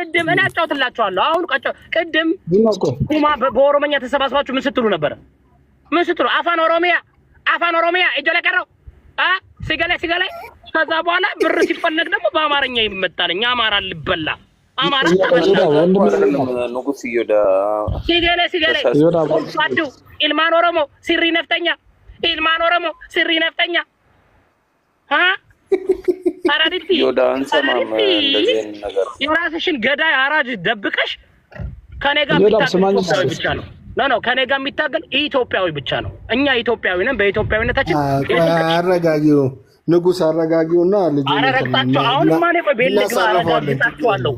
ቅድም እኔ አጫውትላችኋለሁ። አሁን ቅድም ኩማ በኦሮሞኛ ተሰባስባችሁ ምን ስትሉ ነበር? ምን ስትሉ አፋን ኦሮሚያ እጀለቀረው ሲገለ ከዛ በኋላ ብር ሲፈለግ ደግሞ በአማርኛ ይመጣልኝ። አማራ ልበላ አማራ ተበላ ንጉስ ይወዳ ሲገለ ወዱ ኢልማን ኦሮሞ ሲሪ ነፍጠኛ አራዲቲ ይወዳን ሰማም እንደዚህ ነገር የራስሽን ገዳይ አራጅ ደብቀሽ ከኔ ጋር ብቻ ነው ነው ከኔ ጋር የሚታገል ኢትዮጵያዊ ብቻ ነው። እኛ ኢትዮጵያዊ ነን። በኢትዮጵያዊነታችን አረጋጊው ንጉስ አረጋጊውና ልጅ አረጋግጣቸው አሁን ማን ነው በቤልግ አረጋግጣቸዋለሁ።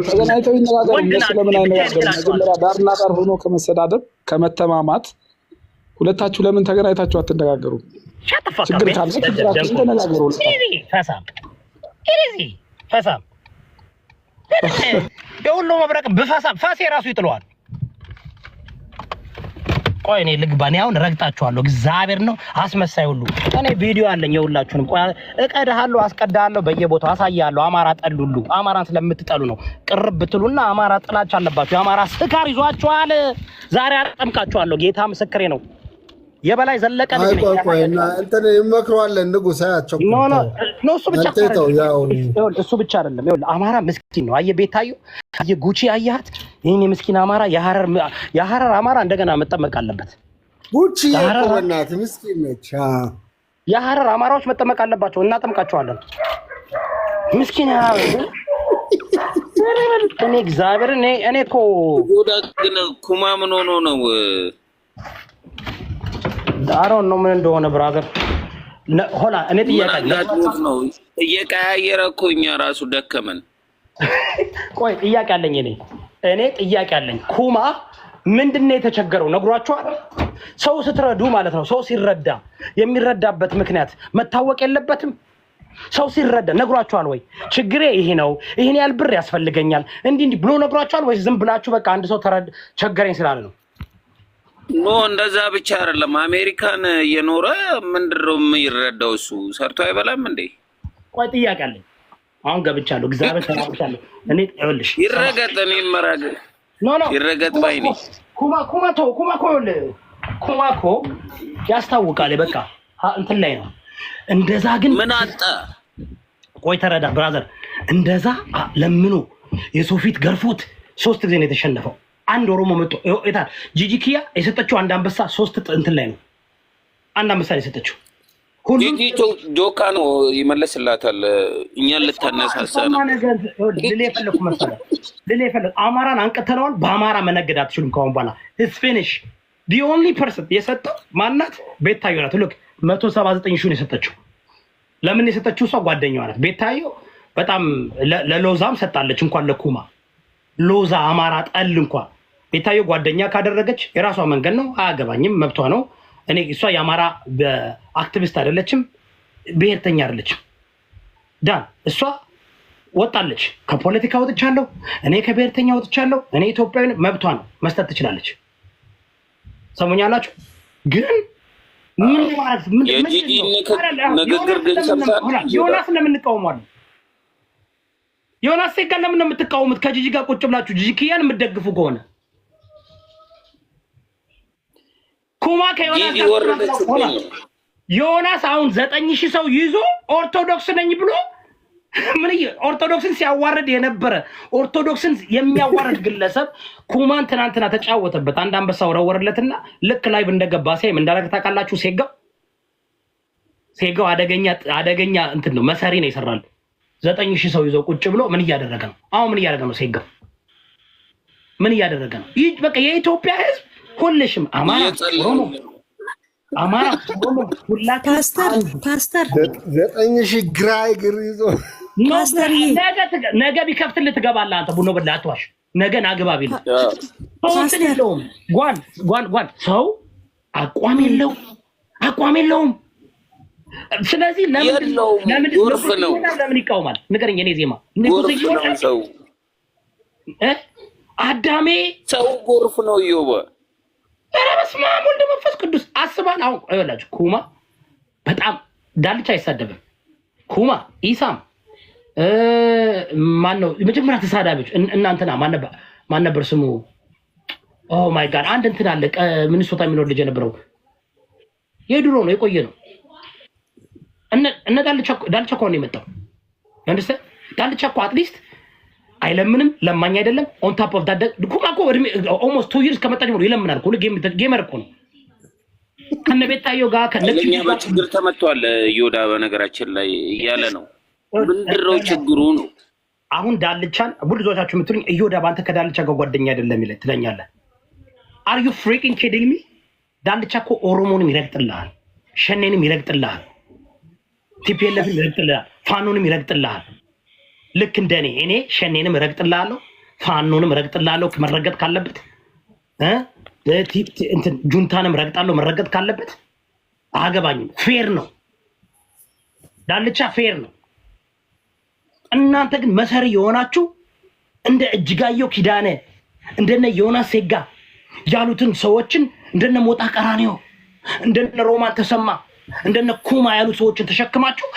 ተገናኝተው ይነጋገሩ። ስለምን አይነጋገሩ? መጀመሪያ ዳርና ዳር ሆኖ ከመሰዳደብ ከመተማማት ሁለታችሁ ለምን ተገናኝታችሁ አትነጋገሩ? ችግር ካለ ችግራችሁን ተነጋገሩ። ፈሳም የሁሉ መብረቅ በፈሳም ፋሴ ራሱ ይጥለዋል። ቆይ እኔ ልግባኔ አሁን ረግጣችኋለሁ። እግዚአብሔር ነው አስመሳይ ሁሉ እኔ ቪዲዮ አለኝ። የሁላችሁንም ቆይ እቀዳለሁ፣ አስቀዳለሁ፣ በየቦታው አሳያለሁ። አማራ ጠሉሉ አማራን ስለምትጠሉ ነው ቅርብ ብትሉና አማራ ጥላቻ አለባችሁ። አማራ ስካር ይዟችኋል። ዛሬ አጠምቃችኋለሁ። ጌታ ምስክሬ ነው። የበላይ ዘለቀ ልጅ ነው። ቆይና እንትን ይመክሯለን ንጉስ አያቸው ነው እሱ ብቻ አይደለም። ይኸውልህ አማራ ምስኪን ነው። አየህ ቤታዩ አየህ ጉቺ አያት ይሄን ምስኪን አማራ የሐረር አማራ እንደገና መጠመቅ አለበት። ጉቺ የቆናት ምስኪን ነች። የሐረር አማራዎች መጠመቅ አለባቸው። እናጠምቃቸዋለን። ምስኪን እኔ እግዚአብሔር እኔ እኮ ግን ኩማ ምን ሆኖ ነው ዳሮን ነው ምን እንደሆነ ብራዘር ሆላ እኔ ጥያቄ ነው እየቀያየረ እኮ እኛ ራሱ ደከመን። ቆይ ጥያቄ አለኝ እኔ ጥያቄ አለኝ። ኩማ ምንድነው የተቸገረው ነግሯቸዋል? ሰው ስትረዱ ማለት ነው። ሰው ሲረዳ የሚረዳበት ምክንያት መታወቅ የለበትም? ሰው ሲረዳ ነግሯቸዋል ወይ? ችግሬ ይሄ ነው፣ ይሄን ያህል ብር ያስፈልገኛል እንዲህ ብሎ ነግሯቸዋል ወይ? ዝም ብላችሁ በቃ አንድ ሰው ቸገረኝ ስላለ ነው? ኖ እንደዛ ብቻ አይደለም። አሜሪካን እየኖረ ምንድነው የሚረዳው? እሱ ሰርቶ አይበላም እንዴ? ቆይ ጥያቄ አለኝ። አሁን ገብቻለሁ። እግዚአብሔር ተናግሯል። እኔ ይኸውልሽ ይረገጥ ነው ይመራገ ይረገጥ ባይኔ ኩማ እኮ ያስታውቃል። በቃ እንትን ላይ ነው። እንደዛ ግን ምን አጣ? ቆይ ተረዳ ብራዘር። እንደዛ ለምኑ የሰው ፊት ገርፎት 3 ጊዜ ነው የተሸነፈው። አንድ ኦሮሞ መጥቶ እታ ጂጂኪያ የሰጠችው አንድ አንበሳ 3 እንትን ላይ ነው። አንድ አንበሳ የሰጠችው ሁሉ ጆካ ነው ይመለስላታል። እኛን ልታነሳሳ ነው። ለሌፈለኩ መሰለህ ለሌፈለኩ አማራን አንቀተነዋል። በአማራ መነገድ አትችሉም ከአሁን በኋላ ስፔኒሽ the only person የሰጠው ማናት? ቤታዮ ናት። ልክ 179 ሺህ ነው የሰጠችው። ለምን የሰጠችው? እሷ ጓደኛዋ ናት። ቤታዮ በጣም ለሎዛም ሰጣለች። እንኳን ለኩማ ሎዛ አማራ ጠል እንኳን ቤታዮ ጓደኛ ካደረገች የራሷ መንገድ ነው። አያገባኝም፣ መብቷ ነው። እኔ እሷ የአማራ አክቲቪስት አይደለችም፣ ብሔርተኛ አይደለችም። ዳን እሷ ወጣለች። ከፖለቲካ ወጥቻለሁ፣ እኔ ከብሔርተኛ ወጥቻለሁ፣ እኔ ኢትዮጵያዊ መብቷ ነው፣ መስጠት ትችላለች። ሰሞኛላችሁ ግን ምን ማለት ምን ንግግር ግን ሰምታችሁ ዮናስ ለምን እንቃወማለን? ዮናስ ጋር ለምን ነው የምትቃወሙት? ከጂጂ ጋር ቁጭ ብላችሁ ጂጂኪያን የምትደግፉ ከሆነ ኩማ ዮናስ አሁን 9000 ሰው ይዞ ኦርቶዶክስ ነኝ ብሎ ምን ኦርቶዶክስን ሲያዋርድ የነበረ ኦርቶዶክስን የሚያዋርድ ግለሰብ ኩማን ትናንትና ተጫወተበት። አንድ አንበሳ ወረወረለትና ልክ ላይቭ እንደገባ ሲያም እንዳረጋ ታውቃላችሁ። ሴጋው አደገኛ እንትን ነው፣ መሰሪ ነው ይሰራል። 9000 ሰው ይዞ ቁጭ ብሎ ምን እያደረገ ነው? አሁን ምን እያደረገ ነው? ሴጋው ምን እያደረገ ነው? ይህ በቃ የኢትዮጵያ ሕዝብ ሁልሽም አማራ ፓስተር 9000 ግራይ ግር ይዞ ነገ ቢከፍትልህ ትገባለህ አንተ። ቡኖ በላ አትዋሽ። ነገ ናግባ ቢል ጓን ሰው አቋም የለውም። ስለዚህ ለምን ይቃወማል? ንገረኝ። እኔ ዜማ ሰው አዳሜ ሰው ጎርፍ ነው ይወባ። ኧረ በስመ አብ ወልድ መንፈስ ቅዱስ አስባን። አሁን ይኸውላችሁ ኩማ በጣም ዳልቻ አይሳደብም። ኩማ ኢሳም ማን ነው የመጀመሪያ ተሳዳቢዎች? እናንተና ማን ነበር ስሙ? ኦ ማይ ጋድ አንድ እንትን አለ ሚኒሶታ የሚኖር ልጅ የነበረው የድሮ ነው የቆየ ነው። እነ ዳልቻ እኮ ነው የመጣው። ያንደሰ ዳልቻ እኮ አትሊስት አይለምንም፣ ለማኝ አይደለም። ኦን ታፕ ኦፍ ዳት ኩማ እኮ ኦልሞስት 2 years ከመጣ ጀምሮ ይለምናል እኮ ጌመር እኮ ነው። ከነ ቤታዮ ጋር ከነኛ በችግር ተመቷል ይወዳ በነገራችን ላይ እያለ ነው። ምንድነው ችግሩ ነው? አሁን ዳልቻን ብዙዎቻችሁ የምትሉኝ ይወዳ ባንተ ከዳልቻ ጋር ጓደኛ አይደለም ይለኝ ትለኛለህ። አር ዩ ፍሪኪንግ ኪዲንግ ሚ? ዳልቻ እኮ ኦሮሞንም ይረግጥልሃል፣ ሸኔንም ይረግጥልሃል፣ ቲፒኤልኤፍን ይረግጥልሃል፣ ፋኖንም ይረግጥልሃል። ልክ እንደኔ እኔ ሸኔንም እረግጥልሃለሁ፣ ፋኖንም እረግጥልሃለሁ መረገጥ ካለበት እንትን ጁንታንም ረግጣለሁ መረገጥ ካለበት አገባኝም። ፌር ነው ዳልቻ ፌር ነው። እናንተ ግን መሰሪ የሆናችሁ እንደ እጅጋየሁ ኪዳነ እንደነ ዮናስ ሴጋ ያሉትን ሰዎችን እንደነ ሞጣ ቀራኒዮ እንደነ ሮማን ተሰማ እንደነ ኩማ ያሉ ሰዎችን ተሸክማችሁ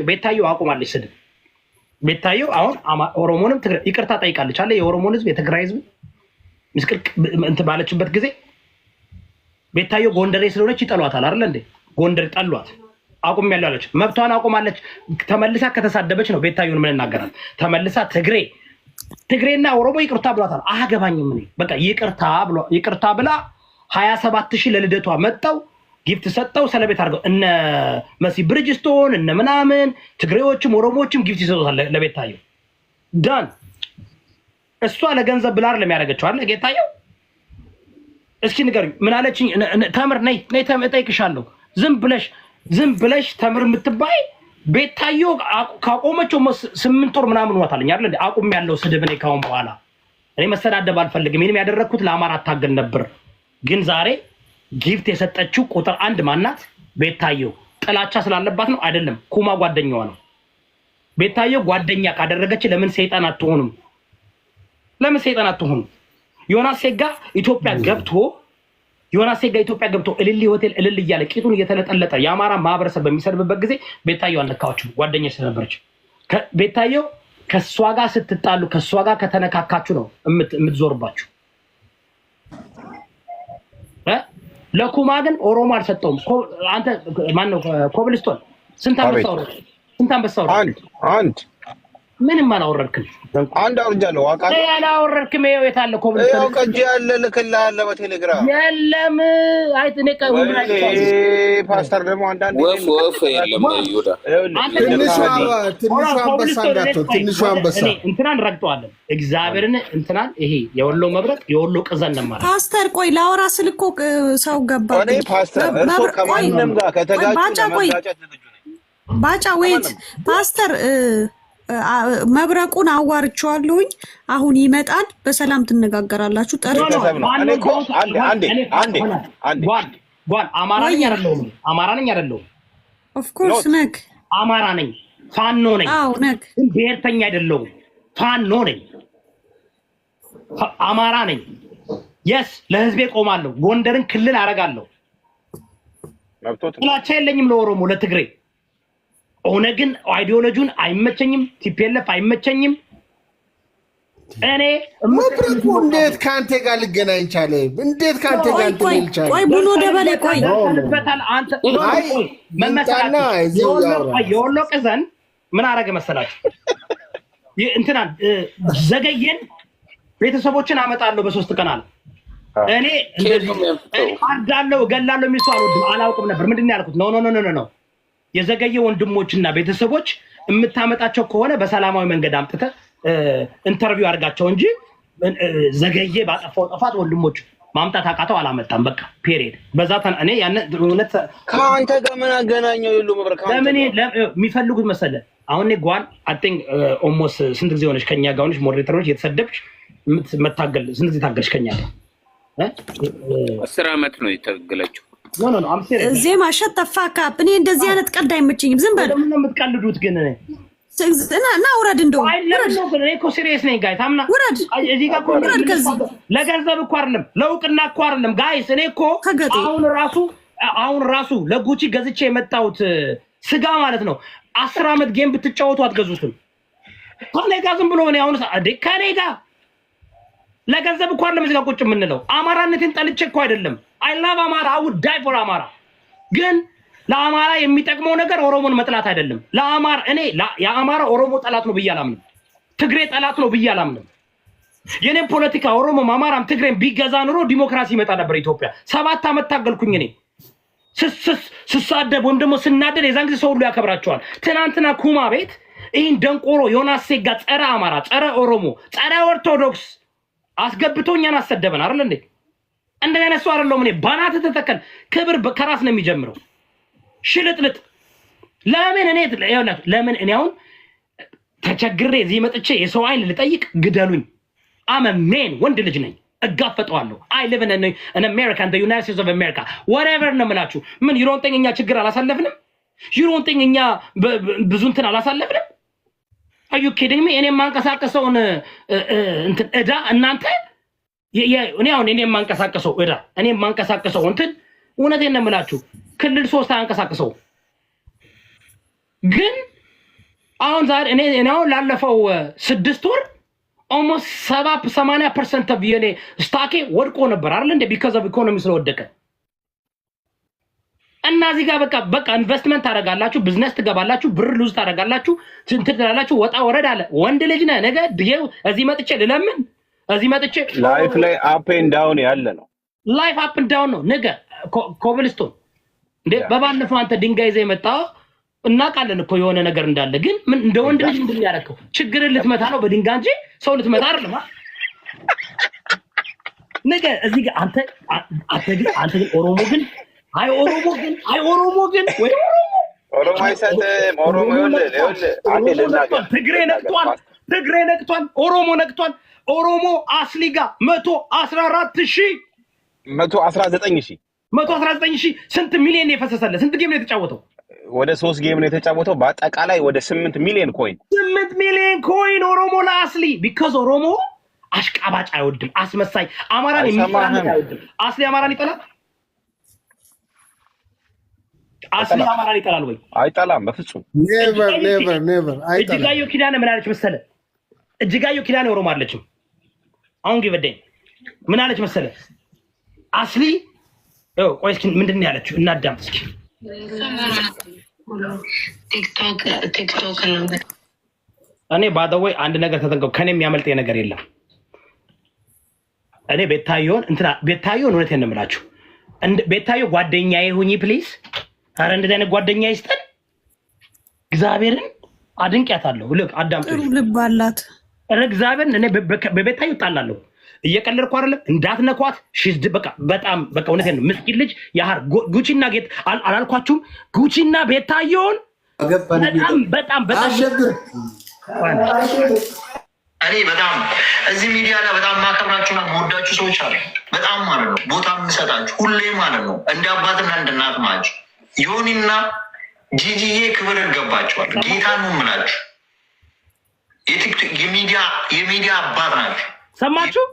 ቤታዮ አቁማለች ስድብ። ቤታዮ አሁን ኦሮሞንም ይቅርታ ጠይቃለች አለ የኦሮሞን ህዝብ የትግራይ ህዝብ ምስቅል እንት ባለችበት ጊዜ ቤታዮ ጎንደሬ ስለሆነች ይጠሏታል አይደል እንዴ? ጎንደር ጠሏት አቁም ያለው አለች። መብቷን አቁማለች። ተመልሳ ከተሳደበች ነው ቤታዮን ምን እናገራለን? ተመልሳ ትግሬና ኦሮሞ ይቅርታ ብሏታል። አያገባኝም እኔ በቃ ይቅርታ ብላ 27000 ለልደቷ መጣው ጊፍት ሰጠው ሰለቤት አድርገው እነ መሲ ብሪጅስቶን እነ ምናምን ትግሬዎችም ኦሮሞዎችም ጊፍት ይሰጡታል ለቤታዮ ዳን። እሷ ለገንዘብ ብላ አይደለም ያደረገችው አይደል ጌታየው? እስኪ ንገሩኝ ምን አለችኝ? ተምር ነይ እጠይቅሻለሁ። ዝም ብለሽ ተምር የምትባይ ቤታዮ ካቆመችው 8 ወር ምናምን ወጣልኝ አይደል? አቁም ያለው ስድብ ነኝ ካሁን በኋላ እኔ መሰዳደብ አልፈልግም። እኔም ያደረኩት ለአማራ አታገል ነበር። ግን ዛሬ ጊፍት የሰጠችው ቁጥር 1 ማናት? ቤታዮ። ጥላቻ ስላለባት ነው አይደለም። ኩማ ጓደኛዋ ነው። ቤታዮ ጓደኛ ካደረገች ለምን ሰይጣን አትሆንም? ለምን ሰይጣን አትሆንም? ዮናስ ሴጋ ኢትዮጵያ ገብቶ እልል ሆቴል እልል እያለ ቂጡን እየተለጠለጠ የአማራ ማህበረሰብ በሚሰድብበት ጊዜ ቤታዮ አልነካችም። ጓደኛ ስለነበረች ቤታዮ ከሷ ጋር ስትጣሉ ከሷ ጋር ከተነካካችሁ ነው የምትዞርባችሁ። ለኩማ ግን ኦሮሞ አልሰጠውም። አንተ ማን ነው ኮብልስቶን ስንት አንበሳ አንድ ምንም አላወረድክም። አንድ አውርጃለሁ። አቃለ አላወረድክም። ይኸው የታለ ኮብልስቶን? ይኸው ቀጅ ያለ ልክልሃለሁ በቴሌግራም። የለም አይ እኔ ፓስተር ደግሞ አንዳንድ ወፍ የለም ይወዳ ትንሹ አንበሳ እንትናን ረግጠዋለን። እግዚአብሔርን እንትናን ይሄ የወሎ መብረቅ የወሎ ቅዘን ነማራ ፓስተር ቆይ ላወራ ስል እኮ ሰው ገባ። እኔ ፓስተር እርሶ ከማንም ጋር ከተጋጩ ለመጋጨት ዝግጁ ነኝ። ባጫ ወይት ፓስተር መብረቁን አዋርቼዋለሁኝ። አሁን ይመጣል፣ በሰላም ትነጋገራላችሁ። ጠርቷል። አማራ ነኝ አይደለሁም? ኦፍ ኮርስ ነክ አማራ ነኝ፣ ፋኖ ነኝ። አዎ ነክ ብሔርተኛ አይደለሁም፣ ፋኖ ነኝ፣ አማራ ነኝ። የስ ለህዝቤ ቆማለሁ። ጎንደርን ክልል አደርጋለሁ። ጥላቻ የለኝም ለኦሮሞ ለትግሬ። ኦነግን አይዲዮሎጂውን አይመቸኝም። ቲፒኤልኤፍ አይመቸኝም። እኔ መብረቁ እንዴት ከአንተ ጋር ልገናኝ ቻለ? እንዴት ከአንተ ጋር ልገናኝ ቻለ? ቆይ ብሎ ደበለ ቆይ አንተ የወሎ ቅዘን ምን አደረገ መሰላችሁ? እንትናን ዘገየን ቤተሰቦችን አመጣለሁ በ3 ቀን አለ። እኔ አርዳለሁ እገላለሁ የሚል ሰው አላውቅም ነበር። ምንድን ነው ያልኩት? ኖ የዘገየ ወንድሞችና ቤተሰቦች የምታመጣቸው ከሆነ በሰላማዊ መንገድ አምጥተህ ኢንተርቪው አድርጋቸው እንጂ ዘገየ ባጠፋው ጥፋት ወንድሞች ማምጣት አቃተው አላመጣም። በቃ ፔሪድ። በዛ እኔ ያን እውነት ከአንተ ጋር ምን አገናኘው? ይሉ መብረቅ ለምን የሚፈልጉት መሰለህ? አሁን ጓን አጥኝ ኦሞስ ስንት ጊዜ ሆነሽ ከኛ ጋር ሆነሽ ሞዴሬተሮች የተሰደብሽ መታገል ስንት ጊዜ ታገልሽ ከኛ ጋር? 10 ዓመት ነው የታገለችው። ዜማ ሸት ተፋካ። እኔ እንደዚህ አይነት ቀልድ አይመችኝም። ዝም በል። ለምን ነው የምትቀልዱት ግን? እና ውረድ። እንደው እኔ እኮ ሲሪየስ ነኝ ጋይስ። አምና እዚህ ጋር እኮ ለገንዘብ እኮ አይደለም ለእውቅና እኮ አይደለም ጋይስ። እኔ እኮ አሁን ራሱ ለጉቺ ገዝቼ የመጣሁት ስጋ ማለት ነው 10 ዓመት ጌም ብትጫወቱ አትገዙትም። ከኔ ጋር ዝም ብሎ ነው አሁን ከኔ ጋር ለገንዘብ እኮ አይደለም እዚህ ጋር ቁጭ የምንለው። አማራነትን ጠልቼ እኮ አይደለም። አይ ላቭ አማራ አይ ውድ ዳይ ፎር አማራ። ግን ለአማራ የሚጠቅመው ነገር ኦሮሞን መጥላት አይደለም። ለአማራ እኔ የአማራ ኦሮሞ ጠላት ነው ብዬ አላምንም። ትግሬ ጠላት ነው ብዬ አላምንም። የኔም ፖለቲካ ኦሮሞም አማራም ትግሬም ቢገዛ ኑሮ ዲሞክራሲ ይመጣ ነበር ኢትዮጵያ። 7 ዓመት ታገልኩኝ እኔ ስሳደብ ወይም ደግሞ ስናደድ የዛን ጊዜ ሰው ሁሉ ያከብራቸዋል። ትናንትና ኩማ ቤት ይህን ደንቆሮ ዮናስ ሴጋ ጸረ አማራ፣ ጸረ ኦሮሞ፣ ጸረ ኦርቶዶክስ አስገብቶኛን አሰደበን አይደል እንዴ? እንደኛ ነሱ አይደለም። እኔ ባናት ተተከል ክብር ከራስ ነው የሚጀምረው። ሽልጥልጥ ለምን እኔ አሁን ተቸግሬ እዚህ መጥቼ የሰው አይን ልጠይቅ ግደሉኝ። አመሜን ወንድ ልጅ ነኝ እጋፈጠዋለሁ። አይ ሊቭ ኢን አሜሪካ ኢን ዘ ዩናይትድ ስቴትስ ኦፍ አሜሪካ whatever ነው የምላችሁ። ምን ይሮንጠኝ እኛ ችግር አላሳለፍንም? ይሮንጠኝ እኛ ብዙ እንትን አላሳለፍንም? are you kidding me? እኔ የማንቀሳቀሰውን እንትን እዳ እናንተ እኔ አሁን እኔ የማንቀሳቀሰው እዳ እኔ የማንቀሳቀሰው እንትን እውነቴን ነው የምላችሁ ክልል 3 አንቀሳቀሰው። ግን አሁን ዛሬ እኔ አሁን ላለፈው 6 ወር almost 70-80% of የኔ ስታኬ ወድቆ ነበር አይደል እንዴ? because of economy ስለወደቀ እና እዚህ ጋር በቃ ኢንቨስትመንት ታደርጋላችሁ፣ ቢዝነስ ትገባላችሁ፣ ብር ሉዝ ታደርጋላችሁ፣ እንትን ትላላችሁ። ወጣ ወረድ አለ። ወንድ ልጅ ነህ። ነገ ድየው እዚህ መጥቼ ልለምን እዚህ መጥቼ ላይፍ ላይ አፕ ኤንድ ዳውን ያለ ነው። ላይፍ አፕ ኤንድ ዳውን ነው። ነገ ኮብልስቶን እንዴ በባለፈው አንተ ድንጋይ ይዘህ የመጣው እናውቃለን እኮ የሆነ ነገር እንዳለ። ግን ምን እንደ ወንድ ልጅ ምንድን ያደረከው? ችግርን ልትመታ ነው በድንጋይ እንጂ ሰው ልትመታ አይደለም። ነገ እዚህ ጋር አንተ ግን ኦሮሞ ግን ወይ ኦሮሞ አይሰጥም። ኦሮሞ ይኸውልህ ትግሬ ነቅቷል፣ ኦሮሞ ነቅቷል። ኦሮሞ አስሊጋ 119,000 ስንት ሚሊዮን የፈሰሰለ? ስንት ጌም ነው የተጫወተው? ወደ 3 ጌም ነው የተጫወተው። በአጠቃላይ ወደ 8 ሚሊዮን ኮይን 8 ሚሊዮን ኮይን ኦሮሞ ለአስሊ ቢካዝ ኦሮሞ አሽቃባጭ አይወድም፣ አስመሳይ አማራን የሚጠላ አይወድም። አስሊ አማራን ይጠላል። አስሊ አማራን ይጠላል ወይ? አይጠላም በፍጹም። ኔቨር አይጠላም። እጅጋየሁ ኪዳነ ምን አለች መሰለ? እጅጋየሁ ኪዳነ ኦሮሞ አይደለችም። አሁን ግበደኝ ምን አለች መሰለ? አስሊ ቆይ እስኪ ምንድን ነው ያለችው? እናዳምጥ እስኪ። ቲክቶክ ነው። እኔ ባደወይ አንድ ነገር ተጠንቀው፣ ከኔ የሚያመልጥ ነገር የለም። እኔ ቤታዮን እውነቴን ነው የምላችሁ። ቤታዮ ጓደኛዬ ሁኚ ፕሊዝ። ኧረ እንደዚህ አይነት ጓደኛ ይስጠን። እግዚአብሔርን አድንቂያታለሁ። ልክ አዳምጡ። ጥሩ ልብ አላት። ኧረ እግዚአብሔርን እኔ በቤታዮ እጣላለሁ። እየቀለድኩ አይደለም። እንዳትነኳት። በጣም እውነቴን ነው። ምስኪን ልጅ ያህር ጉቺና ጌት አላልኳችሁም? ጉቺና ቤታዮን በጣም እኔ በጣም እዚህ ሚዲያ ላይ በጣም ማከብራችሁና መወዳችሁ ሰዎች አሉ። በጣም ማለት ነው ቦታ የምሰጣችሁ ሁሌ ማለት ነው። እንደ አባትና እንደ እናት ናችሁ። ዮኒና ጂጂዬ ክብር ይገባቸዋል። ጌታ ነው የምላችሁ። የሚዲያ አባት ናችሁ። ሰማችሁ?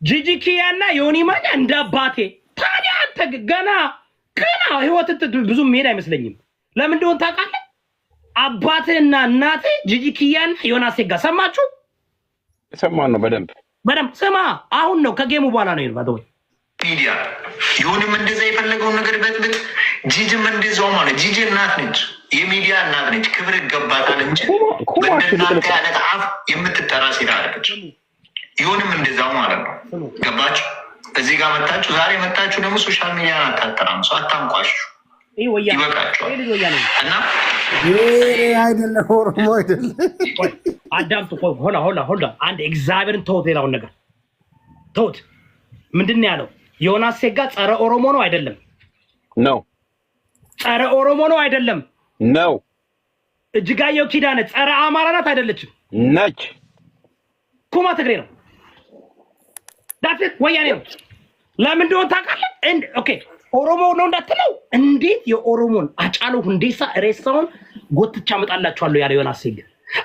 ጂጂ ኪያና ዮኒ ማኛ እንደ አባቴ። ታዲያ አንተ ገና ህይወት ብዙ መሄድ አይመስለኝም። ለምን እንደሆነ ታውቃለህ? አባቴና እናቴ ጂጂ ኪያና ዮናስ ሴጋ። ሰማችሁ? ሰማን ነው በደንብ ስማ። አሁን ነው ከጌሙ በኋላ ነው ይርባው ሚዲያ ዮኒም እንደዛ የፈለገውን ነገር በጥብጥ ጂጂም እንደዛው ማለት ጂጂ እናት ነች፣ የሚዲያ እናት ነች። ክብር ይገባታል እንጂ በእናንተ አይነት አፍ የምትጠራ ሴት አይደለች። ዮኒም እንደዛው ማለት ነው። ገባችሁ? እዚህ ጋር መጣችሁ። ዛሬ መጣችሁ ደግሞ ሶሻል ሚዲያ አታጠራም፣ ሰው አታንቋሹ። ይበቃችኋል። እና አይደለም ኦሮሞ አይደለም። አዳምጡ። ሆላ አንድ እግዚአብሔርን ተውት፣ ሌላውን ነገር ተውት። ምንድን ነው ያለው? ዮናስ ሴጋ ጸረ ኦሮሞ ነው አይደለም? ነው። ጸረ ኦሮሞ ነው አይደለም? ነው። እጅጋየሁ ኪዳነ ጸረ አማራ ናት አይደለችም? ነች። ኩማ ትግሬ ነው። ዳትት ወያኔ ነው። ለምን እንደሆነ ታውቃለህ? ኦኬ ኦሮሞ ነው እንዳትለው። እንዴት የኦሮሞን አጫሉ ሁንዴሳ ሬሳውን ጎትቻ መጣላችኋለሁ ያለ ዮናስ ሴጋ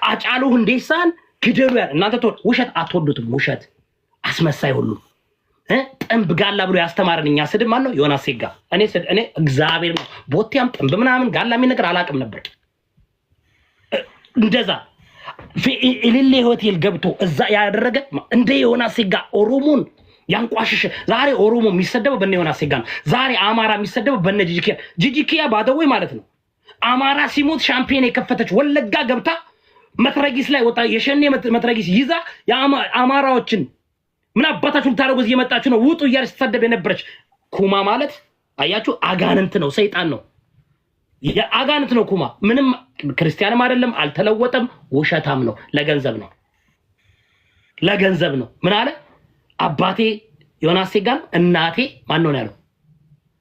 አጫሉ ሁንዴሳን ግደሉ ያለ እናንተ ውሸት አትወዱትም። ውሸት አስመሳይ ሁሉ ጥንብ ጋላ ብሎ ያስተማረን እኛ ስድብ ማን ነው? ዮናስ ሴጋ። እኔ እግዚአብሔር ነው ቦቴም ጥንብ ምናምን ጋላ የሚል ነገር አላውቅም ነበር። እንደዛ ኢሊሌ ሆቴል ገብቶ እዛ ያደረገ እንደ ዮናስ ሴጋ ኦሮሞን ያንቋሽሽ። ዛሬ ኦሮሞ የሚሰደበው በእነ ዮናስ ሴጋ ነው። ዛሬ አማራ የሚሰደበው በእነ ጂጂኪያ ባደወይ ማለት ነው። አማራ ሲሞት ሻምፒዮን የከፈተች ወለጋ ገብታ መትረጊስ ላይ ወጣ የሸኔ መትረጊስ ይዛ የአማራዎችን ምን አባታችሁ ልታረጉት እየመጣችሁ ነው ውጡ እያለች ስትሰደብ የነበረች ኩማ ማለት አያችሁ፣ አጋንንት ነው፣ ሰይጣን ነው፣ የአጋንንት ነው ኩማ። ምንም ክርስቲያንም አይደለም፣ አልተለወጠም፣ ውሸታም ነው። ለገንዘብ ነው፣ ለገንዘብ ነው። ምን አለ አባቴ ዮናስ ሴጋን እናቴ ማን ነው ያለው?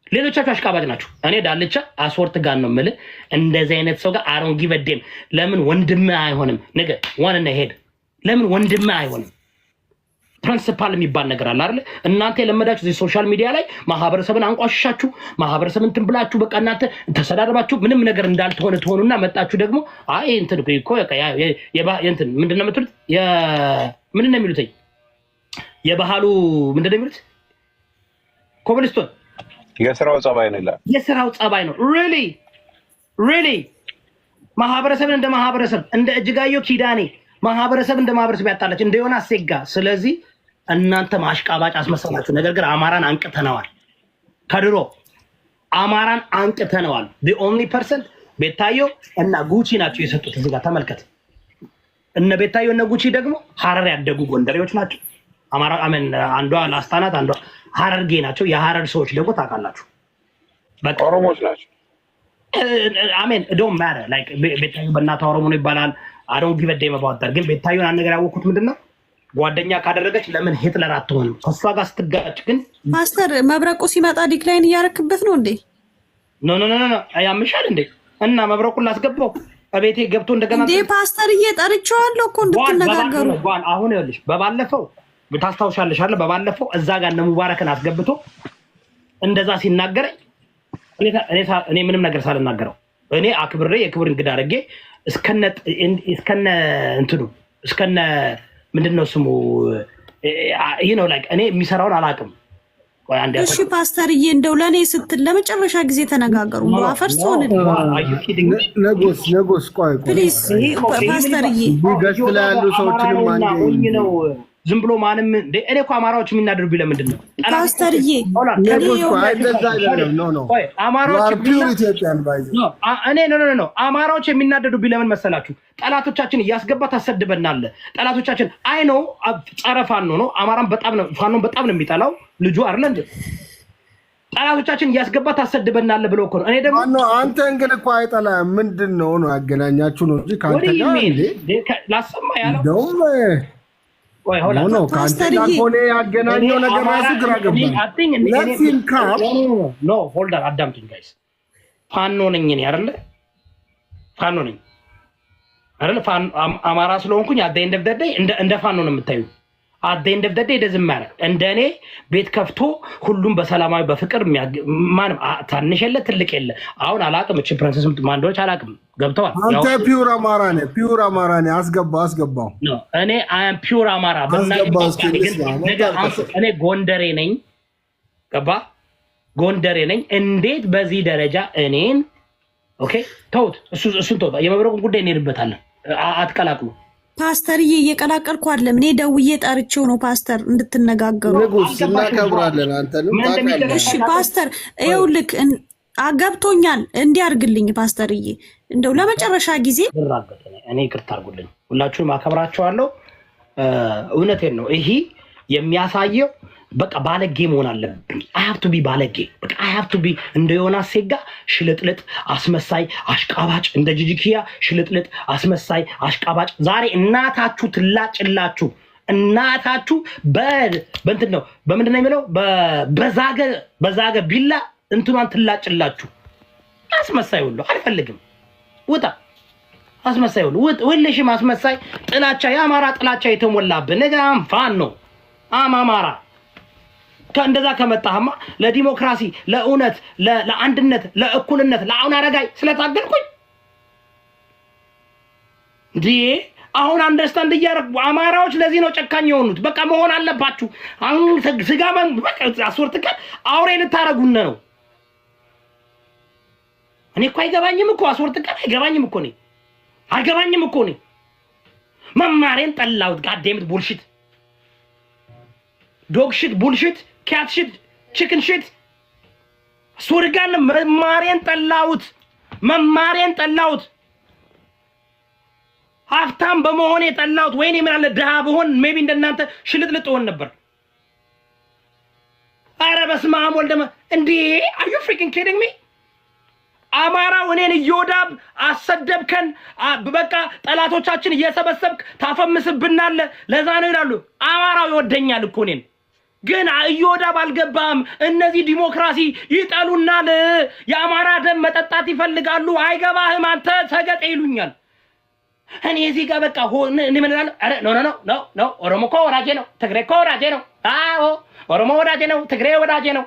ሌሎቻችሁ አሽቃባጭ ናችሁ። እኔ ዳልቻ አስወርት ጋር ነው የምልህ። እንደዚህ አይነት ሰው ጋር አሮን ጊቨዴም ለምን ወንድምህ አይሆንም? ነገ ዋንና ሄድ ለምን ወንድምህ አይሆንም? ፕሪንሲፓል የሚባል ነገር አለ አይደል? እናንተ የለመዳችሁ እዚህ ሶሻል ሚዲያ ላይ ማህበረሰብን አንቋሽሻችሁ ማህበረሰብን እንትን ብላችሁ በቃ እናንተ ተሰዳደባችሁ ምንም ነገር እንዳልተሆነ ትሆኑና መጣችሁ ደግሞ አይ እንትን እኮ እንትን ምንድነው የምትሉት? ምንድነው የሚሉት? የባህሉ ምንድነው የሚሉት? ኮብልስቶን የስራው ጸባይ ነው ይላል። የስራው ጸባይ ነው። ሪሊ ማህበረሰብን እንደ ማህበረሰብ እንደ እጅጋየሁ ኪዳኔ ማህበረሰብ እንደ ማህበረሰብ ያጣላች እንደ ዮናስ ሴጋ። ስለዚህ እናንተ ማሽቃባጭ አስመሰላችሁ። ነገር ግን አማራን አንቅተነዋል። ከድሮ አማራን አንቅተነዋል። the only person ቤታዮ እና ጉቺ ናቸው የሰጡት። እዚህ ጋር ተመልከት። እነ ቤታዮ እና ጉቺ ደግሞ ሐረር ያደጉ ጎንደሬዎች ናቸው። አማራ አመን አንዷ ላስታናት አንዷ ሐረርጌ ናቸው። የሐረር ሰዎች ደግሞ ታውቃላችሁ በቃ ኦሮሞዎች ናቸው። አሜን ዶንት ማተር ላይክ ቤታዮ በእናቷ ኦሮሞ ነው ይባላል። አዶን ጊቨዴ መባወጣር ግን ቤታዮን አነገር ያወቁት ምንድነው? ጓደኛ ካደረገች ለምን ሂትለር አትሆንም? ከሷ ጋር ስትጋጭ ግን ፓስተር መብረቁ ሲመጣ ዲክላይን እያረክበት ነው እንዴ? ኖ ያምሻል እንዴ? እና መብረቁን ላስገባው እቤቴ ገብቶ እንደገና እንዴ ፓስተር እየጠርቻለሁ እኮ እንድትነጋገሩ። አሁን ይኸውልሽ በባለፈው ታስታውሻለሽ አይደል? በባለፈው እዛ ጋር እነ ሙባረክን አስገብቶ እንደዛ ሲናገረኝ እኔ ምንም ነገር ሳልናገረው እኔ አክብሬ የክብር እንግዳ አድርጌ እስከነ እንትኑ እስከነ ምንድነው ስሙ ነው ላይክ እኔ የሚሰራውን አላውቅም። እሺ ፓስተርዬ እንደው ለኔ ስትል ለመጨረሻ ጊዜ ተነጋገሩ። አፈርሶን ነጎስ ቆይ ፕሊዝ ፓስተርዬ ገስት ላይ ያሉ ሰዎችንም አንዴ ነው ዝም ብሎ ማንም እንደ እኔ እኮ አማራዎች የሚናደዱብኝ ለምንድን ነው? ፓስተርዬ አማራዎች የሚናደዱብኝ ለምን መሰላችሁ? ጠላቶቻችን እያስገባ ታሰድበናለህ። ጠላቶቻችን አይ ነው ጸረ ፋኖ ነው። አማራን በጣም ነው ፋኖን በጣም ነው የሚጠላው ልጁ አይደል እንዴ? ጠላቶቻችን እያስገባ ታሰድበናለህ ብሎ እኮ ነው። እኔ ደግሞ አንተን ግን እኮ አይጠላም። ምንድን ነው ያገናኛችሁ ነው እንጂ ካንተ ጋር ላሰማ ያለው ያገናኘው ነገር ራሱ ግራ ገባኝ። አዳምጡኝ ጋይስ። ፋኖ ነኝ እኔ አይደለ? ፋኖ ነኝ አይደለ? አማራ ስለሆንኩኝ አት ዘ ኤንድ ኦፍ ዘ ዴይ እንደ ፋኖ ነው የምታዩ። አት ዘ ኤንድ ኦፍ ዘ ዴይ ደዝም ማለት እንደኔ ቤት ከፍቶ ሁሉም በሰላማዊ በፍቅር ማንም ታንሽ የለ ትልቅ የለ። አሁን አላቅም እቺ ፕሪንሰስ ማንዶች አላቅም ገብተዋል። አንተ ፒውር አማራ ነህ። አስገባው እኔ አም ፒውር አማራ እኔ ጎንደሬ ነኝ። ገባ? ጎንደሬ ነኝ። እንዴት በዚህ ደረጃ እኔን ኦኬ ተውት። እሱን ተውት። የመብረቁን ጉዳይ እንሄድበታለን። አትቀላቅሉ። ፓስተርዬ እየቀላቀልኩ አይደለም። እኔ ደውዬ ጠርቼው ነው ፓስተር እንድትነጋገሩ። ንጉስ እናከብራለን። አንተንም ታውቃለህ። እሺ ፓስተር ይኸውልህ አገብቶኛል። እንዲያርግልኝ ፓስተርዬ እንደው ለመጨረሻ ጊዜ እኔ ይቅርታ አድርጉልኝ። ሁላችሁንም አከብራቸዋለሁ። እውነቴን ነው። ይሄ የሚያሳየው በቃ ባለጌ መሆን አለብኝ። አይ ሃቭ ቱ ቢ ባለጌ። በቃ አይ ሃቭ ቱ ቢ እንደ ዮናስ ሴጋ ሽልጥልጥ አስመሳይ አሽቃባጭ፣ እንደ ጂጂኪያ ሽልጥልጥ አስመሳይ አሽቃባጭ። ዛሬ እናታችሁ ትላጭላችሁ። እናታችሁ በእንትን ነው በምንድን ነው የሚለው በዛገ ቢላ እንትኗን ትላጭላችሁ። አስመሳይ ሁሉ አልፈልግም። ውጣ አስመሳይ ሁሉ ሁልሽም አስመሳይ ጥላቻ፣ የአማራ ጥላቻ የተሞላብህ ነገ አንፋን ነው አማራ ከእንደዛ ከመጣህማ ለዲሞክራሲ፣ ለእውነት፣ ለአንድነት፣ ለእኩልነት ለአሁን አረጋይ ስለታገልኩኝ እንዴ አሁን አንደርስታንድ እያደረጉ አማራዎች ለዚህ ነው ጨካኝ የሆኑት። በቃ መሆን አለባችሁ። አሁን ስጋ በቃ አስወርት ቀን አውሬ ልታረጉን ነው። እኔ እኮ አይገባኝም እኮ አስወርት ቀን አይገባኝም እኮ አልገባኝም እኮ ነው መማሬን ጠላሁት ጋዴምት ቡልሽት ዶግ ሽት ቡልሽት ካት ሽት ቺክን ሽት ሱርጋን መማሬን ጠላሁት ሀብታም በመሆኔ ጠላሁት ወይኔ ምን አለ ድሃ ብሆን ሜቢ እንደናንተ ሽልጥልጥ ሆን ነበር አረ በስመ አብ ወልደ እንዴ are you freaking kidding me አማራው እኔን እዮዳብ አሰደብከን በቃ ጠላቶቻችን እየሰበሰብክ ታፈምስብናለ ለዛ ነው ይላሉ አማራው ይወደኛል እኮ እኔን ግን እዮዳብ አልገባም እነዚህ ዲሞክራሲ ይጠሉናል የአማራ ደም መጠጣት ይፈልጋሉ አይገባህም አንተ ተገጠ ይሉኛል እኔ እዚህ ጋር በቃ እኔ ምን እላለሁ አረ ኖ ኦሮሞ እኮ ወዳጄ ነው ትግሬ እኮ ወዳጄ ነው አዎ ኦሮሞ ወዳጄ ነው ትግሬ ወዳጄ ነው